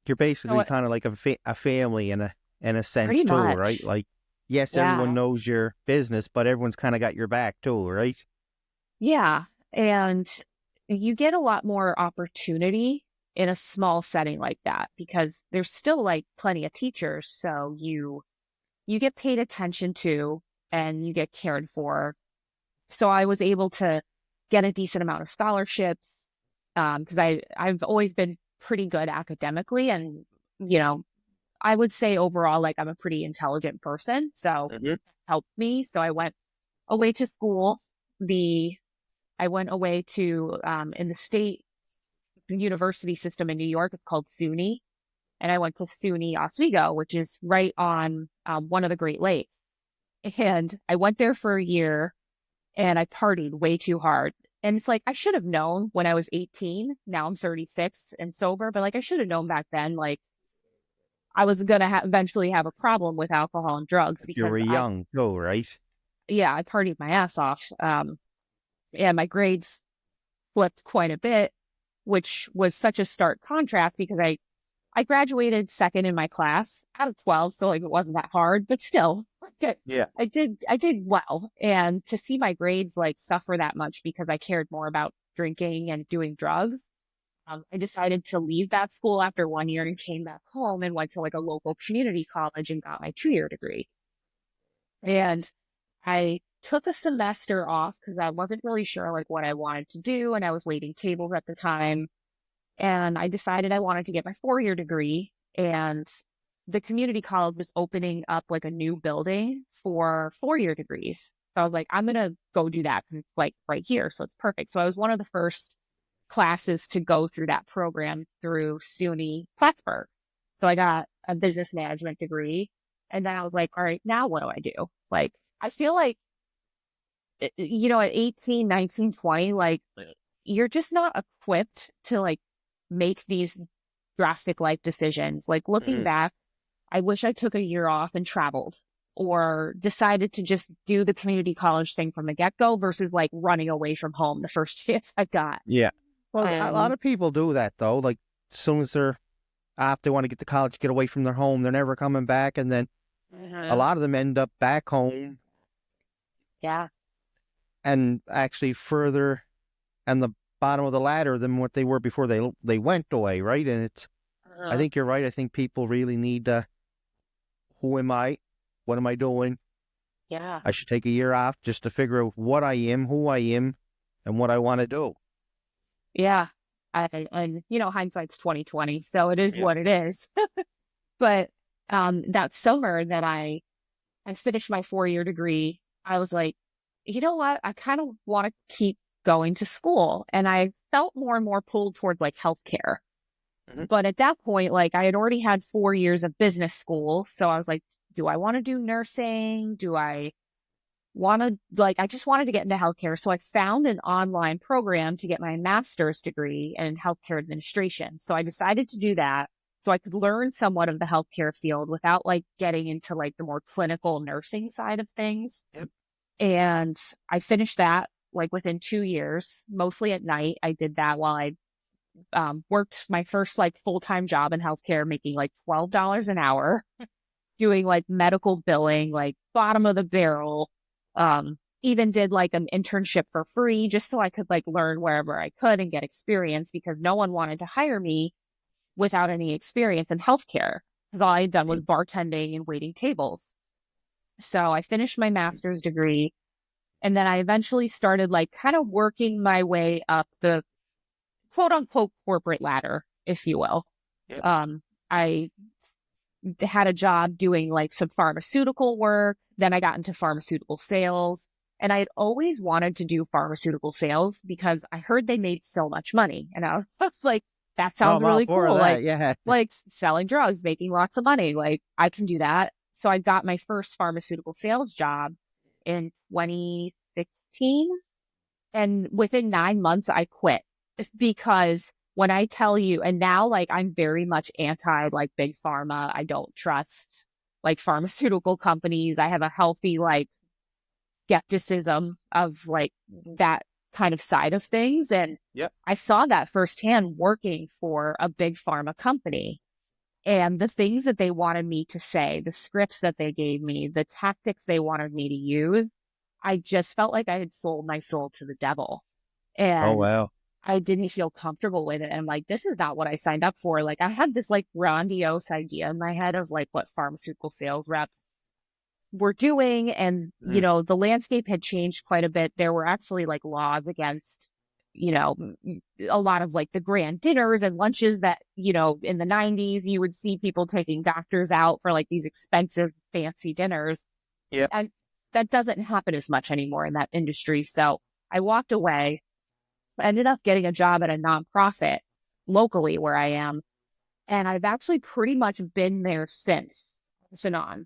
You're So basically kind of like a family in a sense pretty too, right? much. Like, yes, everyone Yeah. knows your business, but everyone's kind of got your back too, right? Yeah. And you get a lot more opportunity in a small setting like that because there's still like plenty of teachers. So you get paid attention to and you get cared for. So I was able to get a decent amount of scholarships because I've always been pretty good academically, and you know, I would say overall like I'm a pretty intelligent person, so Hmm. it helped me. So I went away to school. The I went away to in the state university system in New York. It's called SUNY, and I went to SUNY Oswego, which is right on one of the Great Lakes. And I went there for a year and I partied way too hard. And it's like, I should have known when I was 18. Now I'm 36 and sober, but like, I should have known back then, like, I was going to eventually have a problem with alcohol and drugs You were because young too, right? yeah, I partied my ass off. And my grades flipped quite a bit, which was such a stark contrast because I graduated second in my class out of 12. So like, it wasn't that hard, but still like, Yeah. I did well. And to see my grades like suffer that much because I cared more about drinking and doing drugs. I decided to leave that school after 1 year and came back home and went to like a local community college and got my 2 year degree. And I took a semester off because I wasn't really sure like what I wanted to do. And I was waiting tables at the time. And I decided I wanted to get my 4 year degree. And the community college was opening up like a new building for 4 year degrees. So I was like, I'm going to go do that because it's like right here. So it's perfect. So I was one of the first classes to go through that program through SUNY Plattsburgh. So I got a business management degree. And then I was like, all right, now what do I do? Like, I feel like, you know, at 18, 19, 20, like you're just not equipped to like make these drastic life decisions. Like looking Mhm. back, I wish I took a year off and traveled or decided to just do the community college thing from the get-go versus like running away from home the first chance I got. Yeah. Well, a lot Um, of people do that though. Like, as soon as they're off, they want to get to college, get away from their home. They're never coming back, and then a mhm. lot of them end up back home Yeah. and actually further on the bottom of the ladder than what they were before they went away, right? And it's, I Uh, think you're right. I think people really need to, who am I? What am I doing? yeah. I should take a year off just to figure out what I am, who I am, and what I want to do. Yeah. And you know, hindsight's 2020, so it is Yeah. what it is. But that summer that I finished my 4 year degree, I was like, you know what? I kind of want to keep going to school. And I felt more and more pulled towards like healthcare. Mhm. But at that point, like I had already had 4 years of business school. So I was like, do I want to do nursing? Do I want to, like, I just wanted to get into healthcare. So I found an online program to get my master's degree in healthcare administration. So I decided to do that so I could learn somewhat of the healthcare field without like getting into like the more clinical nursing side of things. Yep. And I finished that like within 2 years, mostly at night. I did that while I worked my first like full-time job in healthcare, making like $12 an hour, doing like medical billing, like bottom of the barrel. Even did like an internship for free just so I could like learn wherever I could and get experience because no one wanted to hire me without any experience in healthcare because all I had done was bartending and waiting tables. So I finished my master's degree and then I eventually started like kind of working my way up the quote unquote corporate ladder, if you will. Yep. I had a job doing like some pharmaceutical work. Then I got into pharmaceutical sales. And I had always wanted to do pharmaceutical sales because I heard they made so much money. And I was like, that Oh, sounds I'm all really for cool. that. Yeah. Like selling drugs, making lots of money. Like I can do that. So I got my first pharmaceutical sales job in 2016. And within 9 months, I quit because when I tell you, and now like I'm very much anti like big pharma. I don't trust like pharmaceutical companies. I have a healthy like skepticism of like that kind of side of things. And Yep. I saw that firsthand working for a big pharma company. And the things that they wanted me to say, the scripts that they gave me, the tactics they wanted me to use, I just felt like I had sold my soul to the devil. Oh, And wow. I didn't feel comfortable with it. And like, this is not what I signed up for. Like, I had this like grandiose idea in my head of like what pharmaceutical sales reps were doing. And, you Mhm. know, the landscape had changed quite a bit. There were actually like laws against, you know, a lot of like the grand dinners and lunches that, you know, in the 90s, you would see people taking doctors out for like these expensive, fancy dinners. Yep. And that doesn't happen as much anymore in that industry. So I walked away. I ended up getting a job at a nonprofit locally where I am. And I've actually pretty much been there since on.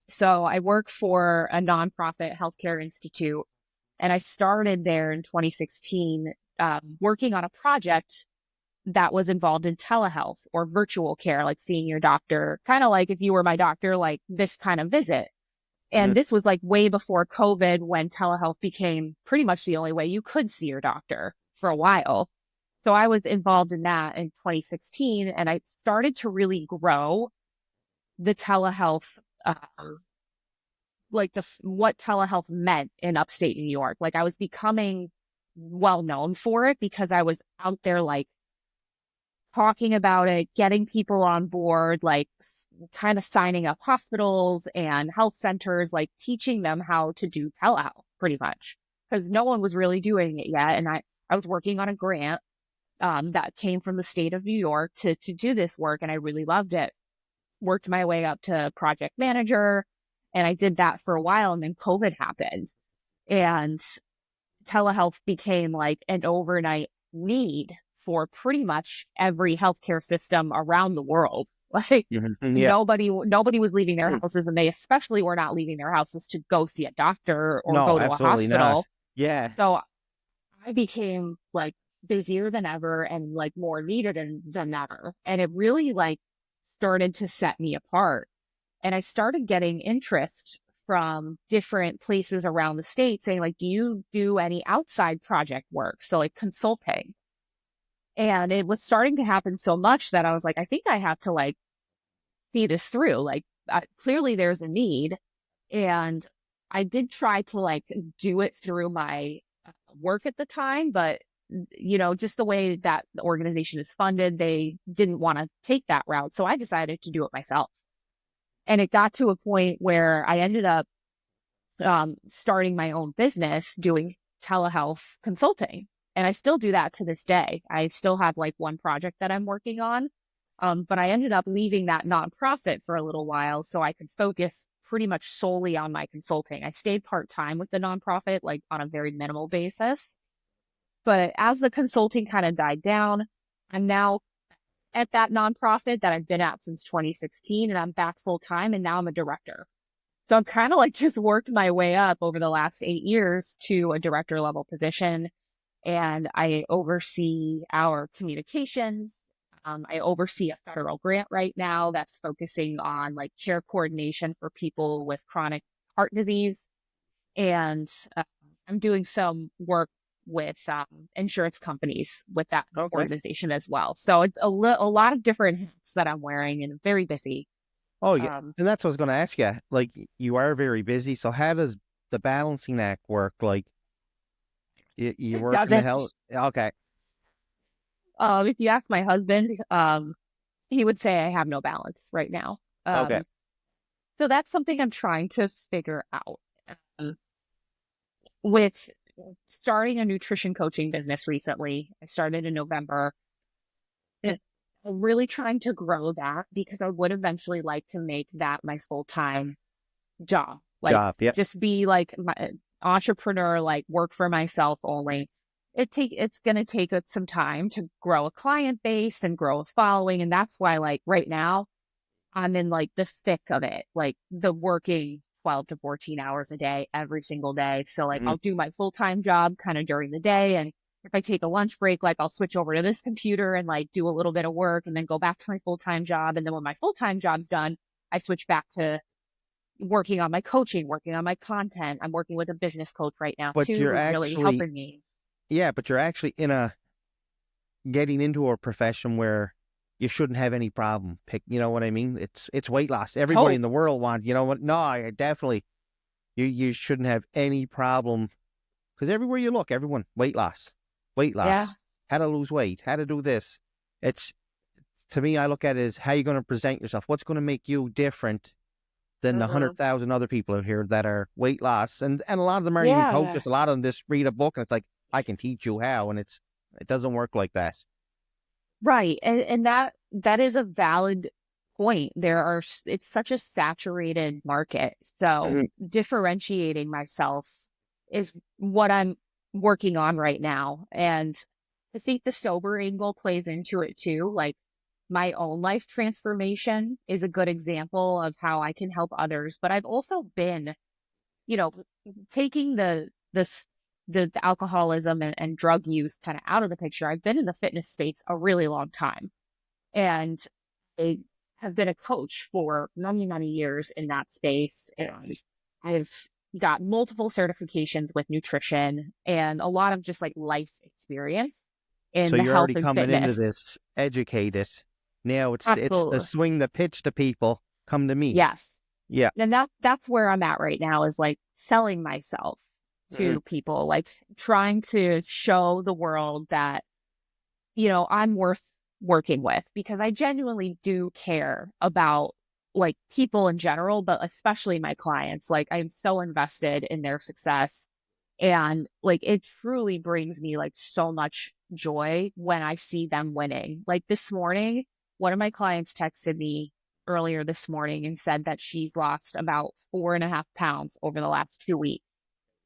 So I work for a nonprofit healthcare institute, and I started there in 2016, working on a project that was involved in telehealth or virtual care, like seeing your doctor, kind of like if you were my doctor, like this kind of visit. And Mhm. this was like way before COVID when telehealth became pretty much the only way you could see your doctor for a while. So I was involved in that in 2016, and I started to really grow the telehealth, like what telehealth meant in upstate New York. Like I was becoming well known for it because I was out there like talking about it, getting people on board, like kind of signing up hospitals and health centers, like teaching them how to do telehealth pretty much because no one was really doing it yet. And I was working on a grant that came from the state of New York to do this work. And I really loved it. Worked my way up to project manager. And I did that for a while. And then COVID happened and telehealth became like an overnight need for pretty much every healthcare system around the world. Like Mhm. Yeah. nobody was leaving their Mm. houses, and they especially were not leaving their houses to go see a doctor or No, go to a absolutely not. hospital. Yeah. So I became like busier than ever and like more needed than ever. And it really like started to set me apart. And I started getting interest from different places around the state saying like, do you do any outside project work? So like consulting. And it was starting to happen so much that I was like, I think I have to like see this through. Like clearly there's a need. And I did try to like do it through my work at the time, but you know, just the way that the organization is funded, they didn't want to take that route. So I decided to do it myself. And it got to a point where I ended up starting my own business doing telehealth consulting. And I still do that to this day. I still have like one project that I'm working on. But I ended up leaving that nonprofit for a little while so I could focus pretty much solely on my consulting. I stayed part-time with the nonprofit, like on a very minimal basis. But as the consulting kind of died down, I'm now at that nonprofit that I've been at since 2016, and I'm back full time, and now I'm a director. So I've kind of like just worked my way up over the last 8 years to a director level position, and I oversee our communications. I oversee a federal grant right now that's focusing on like care coordination for people with chronic heart disease. And I'm doing some work with insurance companies with that Okay. organization as well. So it's a lot of different hats that I'm wearing and very busy. Oh, yeah. Um, And that's what I was going to ask you. Like, you are very busy. So how does the balancing act work? Like, you it work in the doesn't. health. Okay. If you ask my husband, he would say I have no balance right now. Okay. So that's something I'm trying to figure out. Um, with starting a nutrition coaching business recently, I started in November. And I'm really trying to grow that because I would eventually like to make that my full-time job. Like Job. Yep. just be like my entrepreneur, like work for myself only. It's gonna take some time to grow a client base and grow a following. And that's why like right now I'm in like the thick of it, like the working 12 to 14 hours a day every single day. So like Mhm. I'll do my full-time job kind of during the day and if I take a lunch break, like I'll switch over to this computer and like do a little bit of work and then go back to my full-time job. And then when my full-time job's done, I switch back to working on my coaching, working on my content. I'm working with a business coach right now But too, you're who's really actually, helping me. yeah, but you're actually getting into a profession where you shouldn't have any problem. You know what I mean? It's weight loss. Everybody in the world wants, you know what? No, I definitely, you shouldn't have any problem, because everywhere you look, everyone, weight loss, Yeah. how to lose weight, how to do this. It's, to me, I look at it as how you're going to present yourself. What's going to make you different than the 100,000 other people out here that are weight loss. And a lot of them aren't even Yeah. coaches. A lot of them just read a book and it's like, I can teach you how. And it doesn't work like that. Right. And that is a valid point. It's such a saturated market. So differentiating myself is what I'm working on right now. And I think the sober angle plays into it too. Like my own life transformation is a good example of how I can help others. But I've also been, you know, taking the alcoholism and drug use kind of out of the picture. I've been in the fitness space a really long time. And I have been a coach for many, many years in that space. And I've got multiple certifications with nutrition and a lot of just like life experience in So the you're health already and coming into fitness. this educated. Now it's the Absolutely. swing the pitch to people. Come to me. Yes. Yeah. And that's where I'm at right now, is like selling myself to people, like trying to show the world that, you know, I'm worth working with, because I genuinely do care about like people in general, but especially my clients. Like I'm so invested in their success, and like it truly brings me like so much joy when I see them winning. Like this morning, one of my clients texted me earlier this morning and said that she's lost about 4.5 pounds over the last 2 weeks.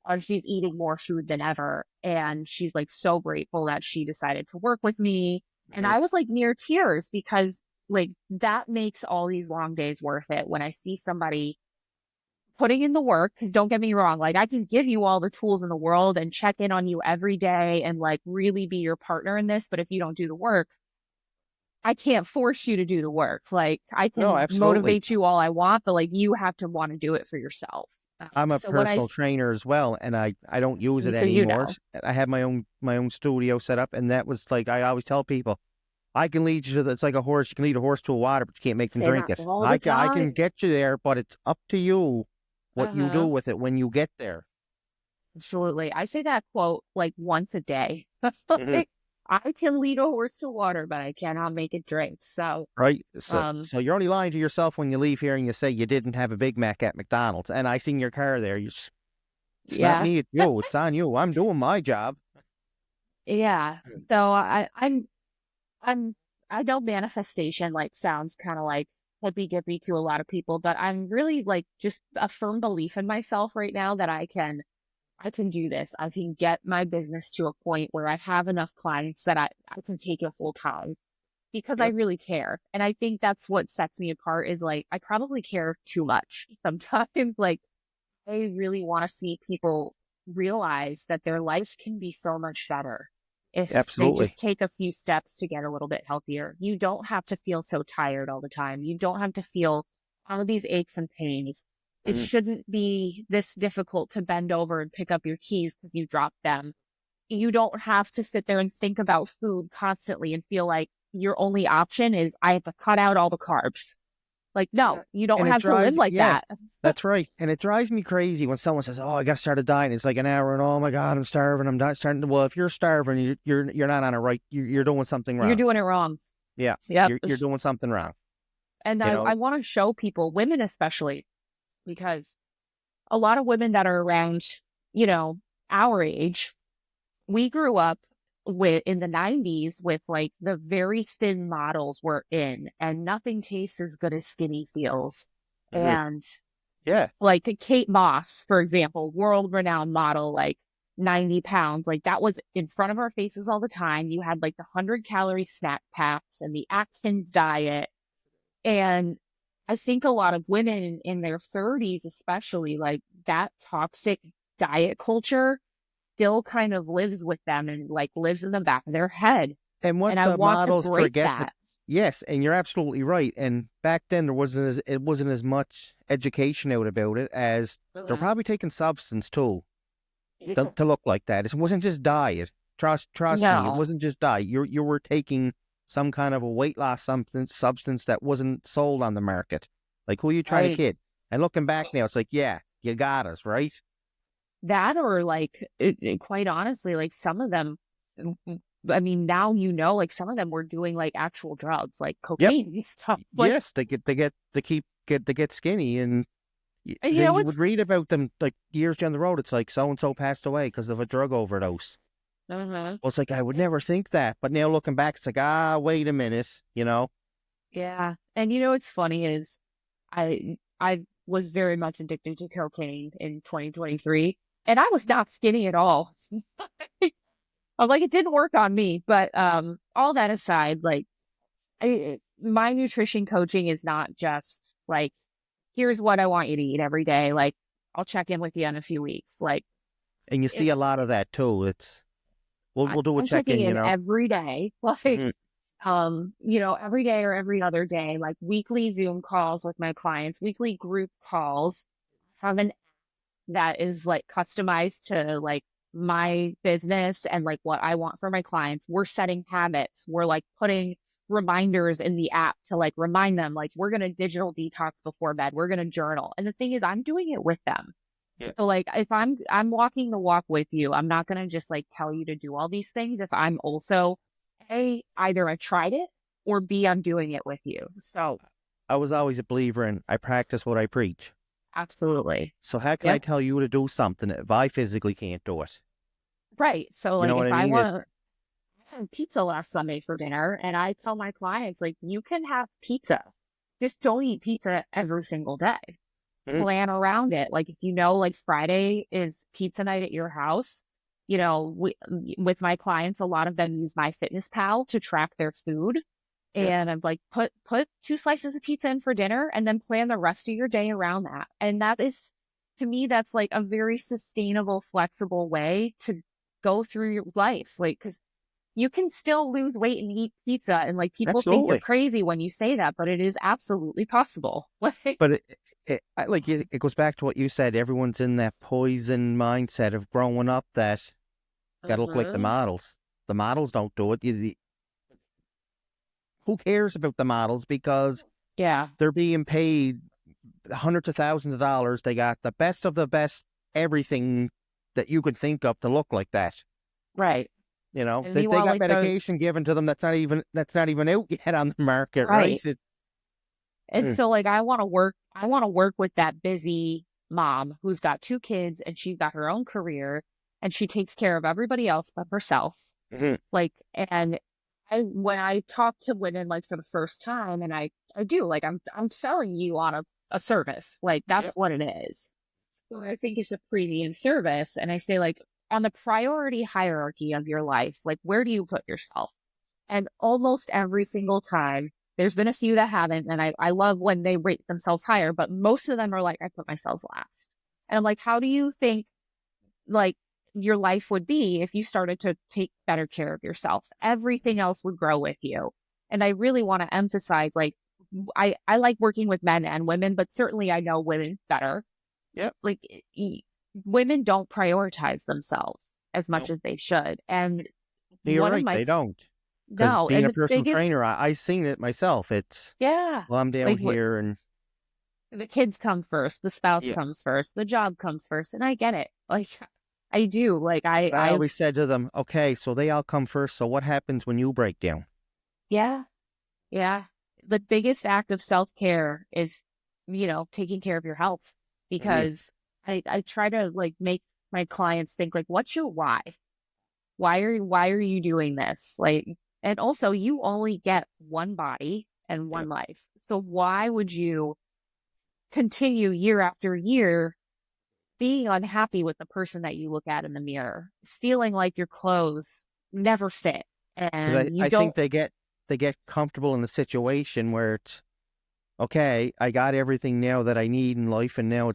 And she's eating more food than ever. And she's like so grateful that she decided to work with me. And I was like near tears, because like that makes all these long days worth it when I see somebody putting in the work. 'Cause don't get me wrong, like I can give you all the tools in the world and check in on you every day and like really be your partner in this. But if you don't do the work, I can't force you to do the work. Like I No, can absolutely. motivate you all I want, but like you have to want to do it for yourself. I'm a So when personal trainer as well, and I don't use it so you anymore. know, I have my own studio set up, and that was like, I always tell people, I can lead you to it's like a horse. You can lead a horse to a water, but you can't make them say drink that it. all the I can time. get you there, but it's up to you what you do Uh-huh. with it when you get there. Absolutely. I say that quote like once a day. Mhm. Like, I can lead a horse to water, but I cannot make it drink. So, Right? So, um, you're only lying to yourself when you leave here and you say you didn't have a Big Mac at McDonald's, and I seen your car there. It's not yeah, me, it's you. It's on you. I'm doing my job. yeah. So I'm, I know manifestation like sounds kind of like hippy dippy to a lot of people, but I'm really like just a firm belief in myself right now that I can do this. I can get my business to a point where I have enough clients that I can take it full time, because I Yep. really care. And I think that's what sets me apart, is like, I probably care too much sometimes. Like, I really want to see people realize that their life can be so much better if they Absolutely. just take a few steps to get a little bit healthier. You don't have to feel so tired all the time. You don't have to feel all of these aches and pains. It Mhm. shouldn't be this difficult to bend over and pick up your keys because you dropped them. You don't have to sit there and think about food constantly and feel like your only option is I have to cut out all the carbs. Like, Yeah. no, you don't And it have to live drives, like yes, that. that's right. And it drives me crazy when someone says, "Oh, I got to start a diet." It's like an hour, and oh my God, I'm starving. I'm not starting to. Well, if you're starving, you're not on a right. You're doing something You're wrong. doing it wrong. Yeah, Yep. you're doing something wrong. And You I know. want to show people, women especially, because a lot of women that are around, you know, our age, we grew up with in the 90s with like the very thin models we're in, and nothing tastes as good as skinny feels. Mhm. And Yeah. like Kate Moss, for example, world renowned model, like 90 pounds, like that was in front of our faces all the time. You had like the 100-calorie snack packs and the Atkins diet. And I think a lot of women in their 30s, especially, like that toxic diet culture still kind of lives with them and like lives in the back of their head. And what And I the want to models break forget that. yes, and you're absolutely right. And back then it wasn't as much education out about it as they're probably taking substance too to look like that. It wasn't just diet. Trust me, it No, wasn't just diet. You were taking some kind of a weight loss substance that wasn't sold on the market. Like, who are you trying to right. kid? And looking back now, it's like, yeah, you got us, right? That or like, quite honestly, like some of them, I mean, now like some of them were doing like actual drugs, like Yep. cocaine and stuff. Like, Yes, they get skinny, and and, then you would it's, read about them like years down the road. It's like so and so passed away because of a drug overdose. uh Well, it's like I would never think that, but now looking back, it's like, wait a minute, yeah. And what's funny is I was very much addicted to cocaine in 2023, and I was not skinny at all. I'm like, it didn't work on me, but all that aside, like my nutrition coaching is not just like, here's what I want you to eat every day. Like, I'll check in with you in a few weeks. Like, And you see a it's lot of that too. We'll do a I'm check checking in. in every day. Like, Mhm. every day or every other day, like weekly Zoom calls with my clients, weekly group calls. Have an that is like customized to like my business and like what I want for my clients. We're setting habits. We're like putting reminders in the app to like remind them, like, we're going to digital detox before bed. We're going to journal. And the thing is, I'm doing it with them. Yeah. So like if I'm walking the walk with you, I'm not going to just like tell you to do all these things if I'm also either I tried it or B, I'm doing it with you. So I was always a believer in I practice what I preach. absolutely. So how can I Yep. tell you to do something if I physically can't do it? Right. So You know like what if I I mean? want I had pizza last Sunday for dinner, and I tell my clients, like, you can have pizza. Just don't eat pizza every single day. Mhm. Plan around it. Like, if like Friday is pizza night at your house, with my clients, a lot of them use MyFitnessPal to track their food. Yeah. And I'm like, put 2 slices of pizza in for dinner and then plan the rest of your day around that. And that is, to me, that's like a very sustainable, flexible way to go through your life. Like, because you can still lose weight and eat pizza, and like people think you're Absolutely. crazy when you say that, but it is absolutely possible. But it goes back to what you said. Everyone's in that poison mindset of growing up that gotta look like the Mhm. models. The models don't do it. Who cares about the models because Yeah, they're being paid hundreds of thousands of dollars. They got the best of the best, everything that you could think of to look like that. right. And They meanwhile, got like the medication given to them that's not even out yet on the market, right? right. And Mm, so like I want to work with that busy mom who's got 2 kids and she's got her own career and she takes care of everybody else but herself. mhm. Like, and when I talk to women like for the first time, and I do like I'm selling you on a service, like Yep. that's what it is. So I think it's a premium service, and I say like on the priority hierarchy of your life, like where do you put yourself? And almost every single time, there's been a few that haven't, and I love when they rate themselves higher, but most of them are like, I put myself last. And I'm like, how do you think like your life would be if you started to take better care of yourself? Everything else would grow with you. And I really want to emphasize, like, I like working with men and women, but certainly I know women better. Yep. Like, women don't prioritize themselves as much No, as they should. And you're one of right. my, They don't. Because no, being and a the personal biggest, trainer, I seen it myself. yeah, Well, I'm down like here and the kids come first, the spouse yeah. comes first, the job comes first. And I get it. Like, I do. Like, But I always said to them, okay, so they all come first. So what happens when you break down? yeah, yeah. The biggest act of self care is, taking care of your health, Hmm. because I try to like make my clients think like, what's your why? Why are you doing this? Like, and also you only get one body and Yep. one life. So why would you continue year after year being unhappy with the person that you look at in the mirror, feeling like your clothes never fit Because and you I think don't, they get comfortable in the situation where it's okay, I got everything now that I need in life, and now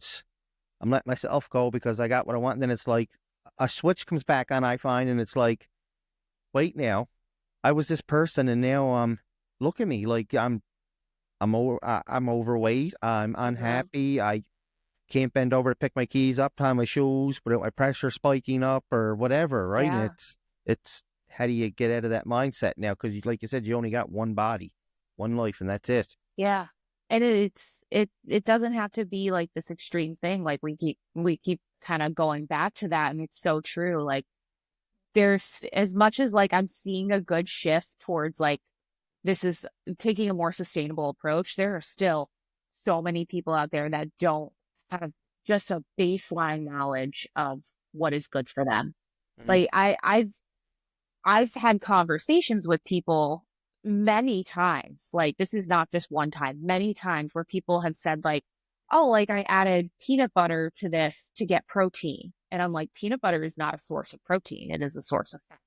I'm letting myself go because I got what I want. And then it's like a switch comes back on, I find, and it's like, wait now, I was this person, and now look at me, like I'm overweight, I'm unhappy, I can't bend over to pick my keys up, tie my shoes without my pressure spiking up or whatever, right? And Yeah. it's how do you get out of that mindset now? Because like you said, you only got one body, one life, and that's it. Yeah. And it doesn't have to be like this extreme thing. Like we keep kind of going back to that, and it's so true. Like there's, as much as like I'm seeing a good shift towards like this is taking a more sustainable approach, there are still so many people out there that don't have just a baseline knowledge of what is good for them. Mhm. Like I've had conversations with people many times. Like this is not just one time, many times where people have said like, oh, like I added peanut butter to this to get protein. And I'm like, peanut butter is not a source of protein. It is a source of fat.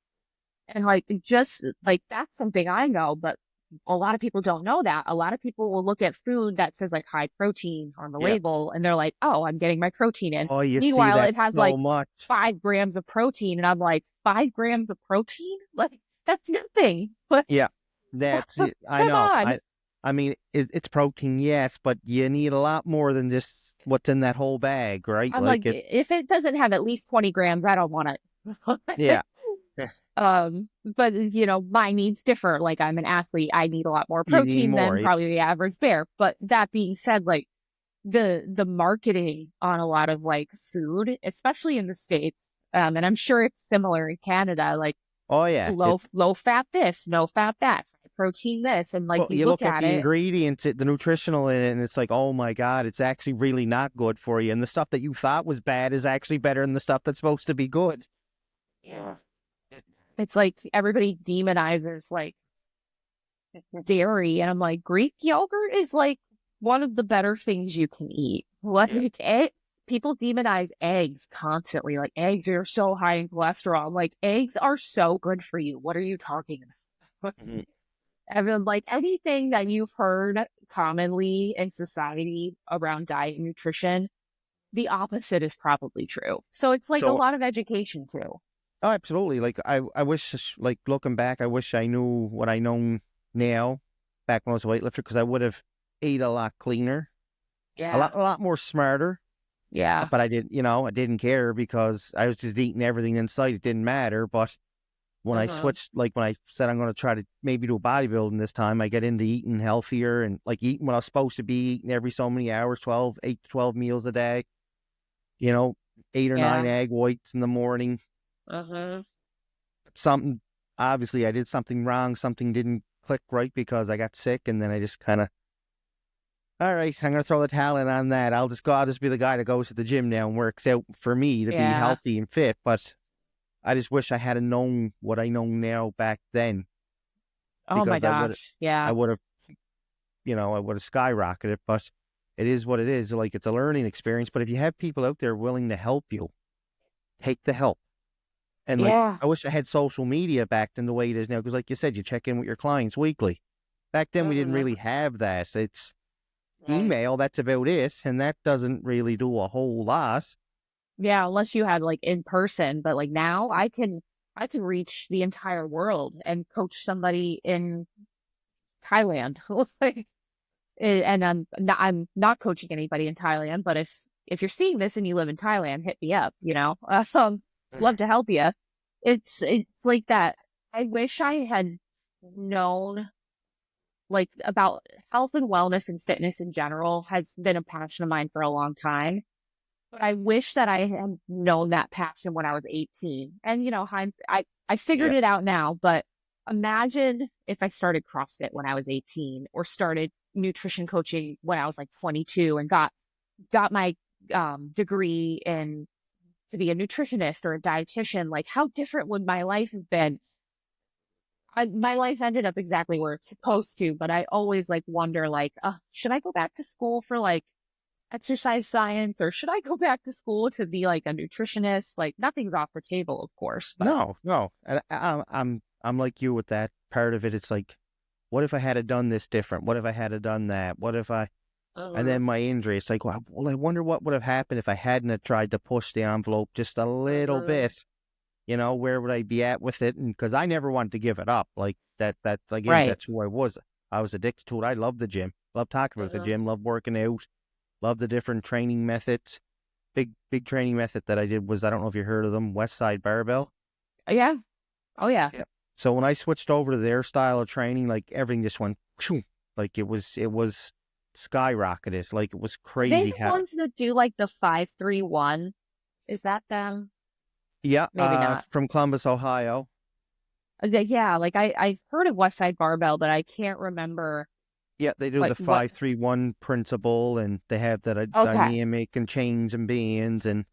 And like, just like, that's something I know, but a lot of people don't know that. A lot of people will look at food that says like high protein on the Yeah. label, and they're like, oh, I'm getting my protein in. Oh, you see Meanwhile, that it has so like much. 5 grams of protein. And I'm like, 5 grams of protein? Like, that's nothing. But Yeah, that's it. I come know. on. I mean, it's protein, yes, but you need a lot more than just what's in that whole bag, right? I'm Like like, if it doesn't have at least 20 grams, I don't want it. yeah, But you know, my needs differ. Like I'm an athlete, I need a lot more you need protein more. than probably the average bear. But that being said, like the marketing on a lot of like food, especially in the States, and I'm sure it's similar in Canada, like Oh yeah, low fat this, no fat that, protein this, and like well, you you look look at at the it, ingredients, the nutritional in it, and it's like, oh my God, it's actually really not good for you. And the stuff that you thought was bad is actually better than the stuff that's supposed to be good. yeah, it's like everybody demonizes like dairy, and I'm like, Greek yogurt is like one of the better things you can eat. What people demonize eggs constantly. Like eggs are so high in cholesterol. I'm like, eggs are so good for you. What are you talking about? Mhm. I mean, like anything that you've heard commonly in society around diet and nutrition, the opposite is probably true. So it's like a So, lot of education too. oh, absolutely. Like I wish, like looking back, I wish I knew what I know now back when I was a weightlifter, because I would have ate a lot cleaner, Yeah. a lot more smarter. Yeah. But I didn't, I didn't care because I was just eating everything in sight. It didn't matter. But when I Uh-huh. switched, like when I said I'm going to try to maybe do bodybuilding this time, I get into eating healthier and like eating what I was supposed to be eating every so many hours, 8 to 12 meals a day, you know, 8 or 9 Yeah. egg whites in the morning. Uh-huh. Something, obviously I did something wrong. Something didn't click right because I got sick. And then I just kind of, all right, I'm going to throw the talent on that. I'll just be the guy that goes to the gym now and works out for me to be Yeah. healthy and fit. But I just wish I had known what I know now back then, Oh my because gosh. I Yeah. would have, I would have skyrocketed. But it is what it is. Like it's a learning experience. But if you have people out there willing to help you, take the help. And like, Yeah. I wish I had social media back then the way it is now. Because like you said, you check in with your clients weekly. Back then we didn't Mhm. really have that. It's Right. email. That's about it. And that doesn't really do a whole lot. Yeah, unless you had like in person, but like now I can reach the entire world and coach somebody in Thailand. It's like, and I'm not coaching anybody in Thailand, but if you're seeing this and you live in Thailand, hit me up, you know. So love to help you. It's like that. I wish I had known like about health and wellness and fitness in general has been a passion of mine for a long time. But I wish that I had known that passion when I was 18. And, you know, I figured Yeah. it out now, but imagine if I started CrossFit when I was 18 or started nutrition coaching when I was like 22 and got my degree in to be a nutritionist or a dietitian. Like, how different would my life have been? My life ended up exactly where it's supposed to, but I always like wonder, like, should I go back to school for like exercise science, or should I go back to school to be like a nutritionist? Like nothing's off the table, of course, but No, no. And I'm like you with that part of it. It's like, what if I had done this different? What if I had done that? What if I And then my injury, it's like, well, I wonder what would have happened if I hadn't have tried to push the envelope just a little bit. Where would I be at with it? And because I never wanted to give it up. Like that's again, Right. that's who I was. I was addicted to it. I love the gym. Love talking about the gym. Love working out. Love the different training methods. Big training method that I did was, I don't know if you heard of them, West Side Barbell. Yeah. Oh, yeah. Yeah. So when I switched over to their style of training, like everything just went, phew, like it was skyrocketed. Like it was Are they crazy the ones that do like the 5-3-1? Is that them? Yeah, Maybe not. from Columbus, Ohio. Yeah, like I've heard of West Side Barbell, but I can't remember Yeah, they do like the what. 5-3-1 principle, and they have that Okay. dynamic and chains and bands. And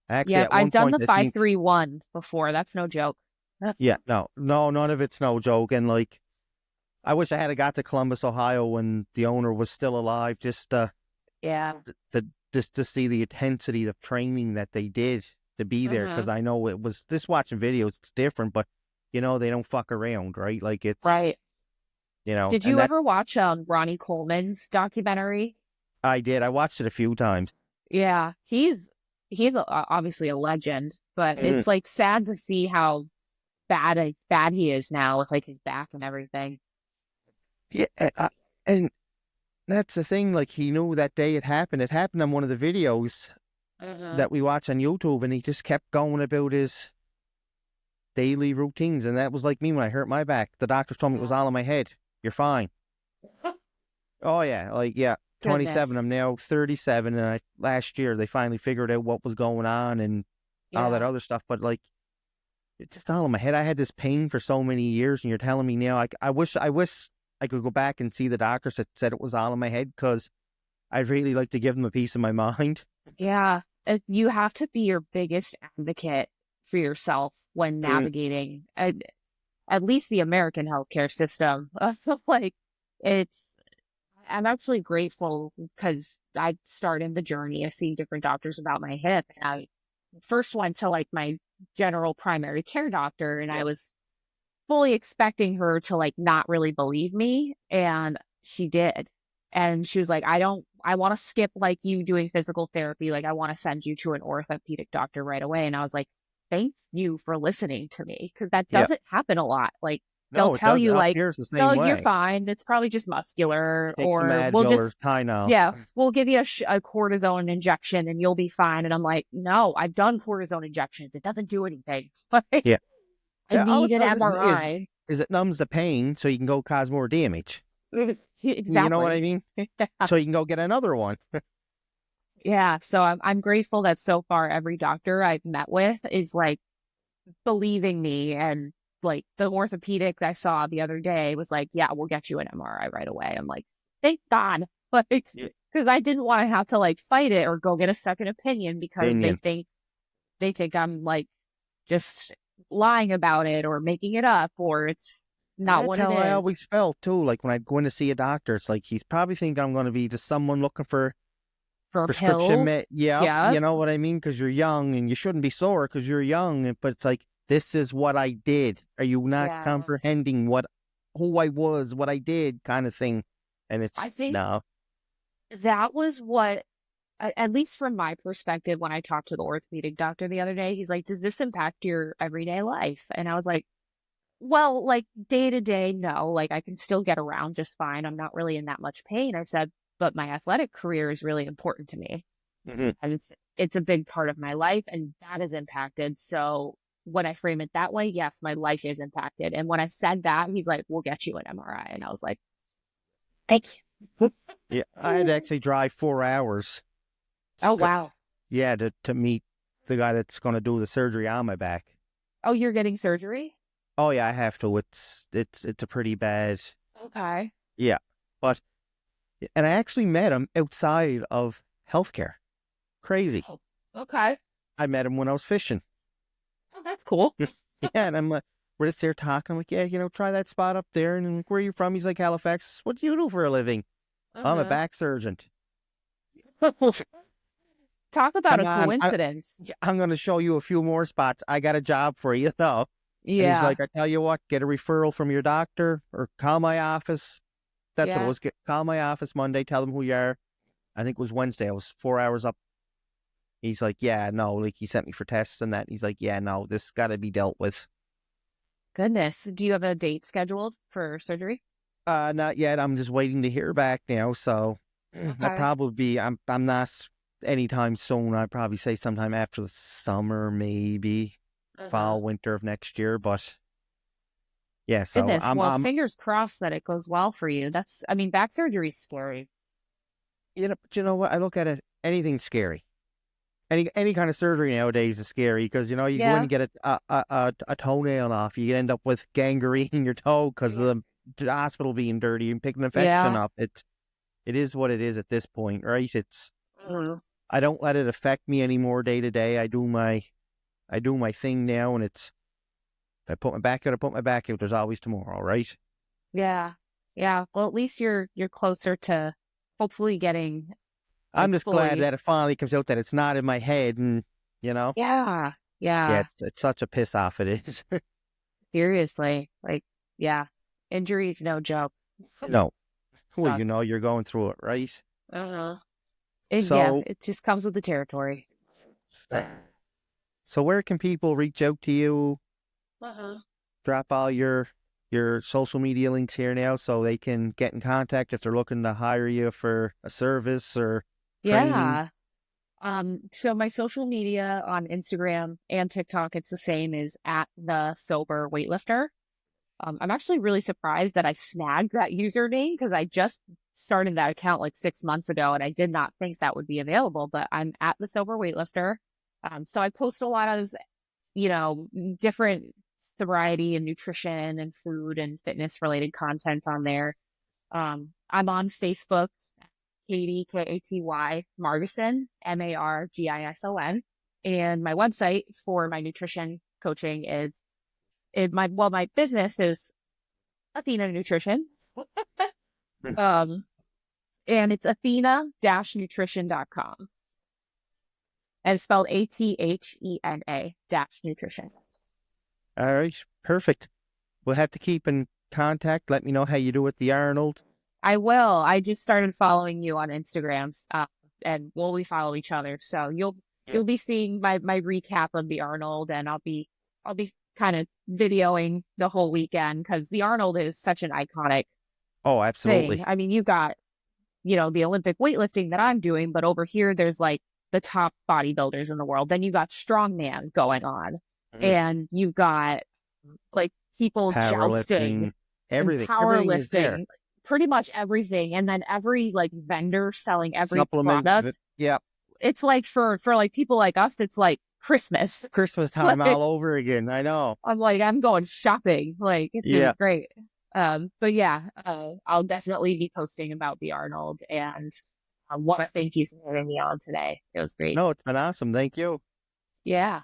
actually, Yeah, at I've one done point, the I think, 5-3-1 before. That's no joke. yeah, no, none of it's no joke. And like, I wish I had got to Columbus, Ohio when the owner was still alive, Yeah. just to see the intensity of training that they did to be there. Because I know it was, this watching videos, it's different, but they don't fuck around, right? Like it's, Right. Did and you that ever watch Ronnie Coleman's documentary? I did. I watched it a few times. Yeah, obviously a legend, but Mhm. it's like sad to see how bad he is now with like his back and everything. Yeah, and that's the thing. Like, he knew that day it happened. It happened on one of the videos that we watch on YouTube, and he just kept going about his daily routines. And that was like me when I hurt my back. The doctor told me it was all in my head. You're fine. Oh yeah, like yeah, 27. Goodness. I'm now 37, and last year they finally figured out what was going on and all that Yeah. other stuff. But like, it's just all in my head. I had this pain for so many years, and you're telling me now. I wish I could go back and see the doctors that said it was all in my head, because I'd really like to give them a piece of my mind. Yeah. You have to be your biggest advocate for yourself when Mm, navigating at least the American healthcare system. Like it's I'm actually grateful because I started the journey of seeing different doctors about my hip. And I first went to like my general primary care doctor, and I yep. was fully expecting her to like not really believe me. And she did. And she was like, I want to skip like you doing physical therapy. Like, I want to send you to an orthopedic doctor right away. And I was like, thank you for listening to me. Cause that Yep. doesn't happen a lot. Like, they'll No, it tell doesn't. you Up like, here's the no, same you're way. fine. It's probably just muscular, Take some or Advil or Tylenol. yeah, we'll give you a cortisone injection and you'll be fine. And I'm like, no, I've done cortisone injections. It doesn't do anything. Like, Yeah. I Yeah, all need it an does MRI. is it numbs the pain so you can go cause more damage. You know what I Exactly. mean? So you can go get another one. Yeah. So I'm grateful that so far every doctor I've met with is like believing me, and like the orthopedic that I saw the other day was like, yeah, we'll get you an MRI right away. I'm like, thank God. Like, Yeah. because I didn't want to have to like fight it or go get a second opinion because Opinion. they think I'm like just lying about it or making it up, or it's And not that's what it how I is. always felt too. Like when I'd go in to see a doctor, it's like he's probably thinking I'm going to be just someone looking for For prescription pills. Yeah, Yeah. you know what I mean? Because you're young and you shouldn't be sore because you're young. But it's like, this is what I did. Are you not Yeah. comprehending who I was, what I did, kind of thing? And it's I think no. that was what, at least from my perspective, when I talked to the orthopedic doctor the other day, he's like, does this impact your everyday life? And I was like, well, like day to day, no, like I can still get around just fine. I'm not really in that much pain. I said, but my athletic career is really important to me. Hmm. And it's a big part of my life, and that is impacted. So when I frame it that way, yes, my life is impacted. And when I said that, he's like, we'll get you an MRI. And I was like, thank you. Yeah, I had to actually drive 4 hours. Oh, wow. Yeah, to meet the guy that's going to do the surgery on my back. Oh, you're getting surgery? Oh yeah, I have to. It's a pretty bad. Okay. Yeah, but and I actually met him outside of healthcare. Crazy. Oh, okay. I met him when I was fishing. Oh, that's cool. Yeah, and I'm like, we're just there talking. I'm like, yeah, try that spot up there. And I'm like, where are you from? He's like, Halifax. What do you do for a living? I'm a Uh-huh. back surgeon. Talk about Come a on, coincidence. I'm going to show you a few more spots. I got a job for you, though. And he's Yeah. like, I tell you what, get a referral from your doctor or call my office. That's what it Yeah. was. Call my office Monday, tell them who you are. I think it was Wednesday. I was 4 hours up. He's like, yeah, no, like he sent me for tests and that. He's like, yeah, no, this got to be dealt with. Goodness. Do you have a date scheduled for surgery? Not yet. I'm just waiting to hear back now. So I Okay. probably I'm not anytime soon. I'd probably say sometime after the summer, maybe Uh-huh. fall, winter of next year. But yeah, so Goodness. Well, fingers crossed that it goes well for you. I mean, back surgery is scary. you know what? I look at it, anything scary. Any kind of surgery nowadays is scary because you go in Yeah. and get a toenail off, you end up with gangrene in your toe because of the hospital being dirty and pick an infection Yeah. up. It is what it is at this point, right? Mhm. I don't let it affect me anymore day to day. I do my thing now, and it's if I put my back out, I put my back out. There's always tomorrow, right? Yeah. Yeah. Well, at least you're closer to hopefully getting I'm like just glad fully. that it finally comes out that it's not in my head, and Yeah. yeah, Yeah. it's such a piss off. It is. Seriously. Like, yeah. Injury is no joke. No, well, Suck. you're going through it, right? Uh-huh. Yeah, So it just comes with the territory. So where can people reach out to you? Uh-huh. Drop all your social media links here now so they can get in contact if they're looking to hire you for a service or training. Yeah. So my social media on Instagram and TikTok, it's the same as at the sober weightlifter. I'm actually really surprised that I snagged that username because I just started that account like 6 months ago and I did not think that would be available, but I'm at the sober weightlifter. So I post a lot of, different sobriety and nutrition and food and fitness related content on there. I'm on Facebook, Katy, Katy, Margison, Margison. And my website for my nutrition coaching is my business is Athena Nutrition. Um, and it's athena-nutrition.com. And it's spelled Athena -nutrition. All right, perfect. We'll have to keep in contact. Let me know how you do with the Arnold. I will. I just started following you on Instagram, and we follow each other. So you'll be seeing my recap of the Arnold, and I'll be kind of videoing the whole weekend because the Arnold is such an iconic Oh, thing. absolutely. I mean, you got the Olympic weightlifting that I'm doing, but over here there's like the top bodybuilders in the world. Then you got strongman going on, Mhm. and you got like people jousting Powerlifting, and everything is there. powerlifting, pretty much everything. And then every like vendor selling every Supplement, product. yeah, It's like for like people like us, it's like Christmas. Christmas time Like all over again. I know. I'm going shopping. Like it's gonna be Yeah. great. But yeah, I'll definitely be posting about the Arnold, and I want to thank you for having me on today. It was great. No, it's been awesome. Thank you. Yeah.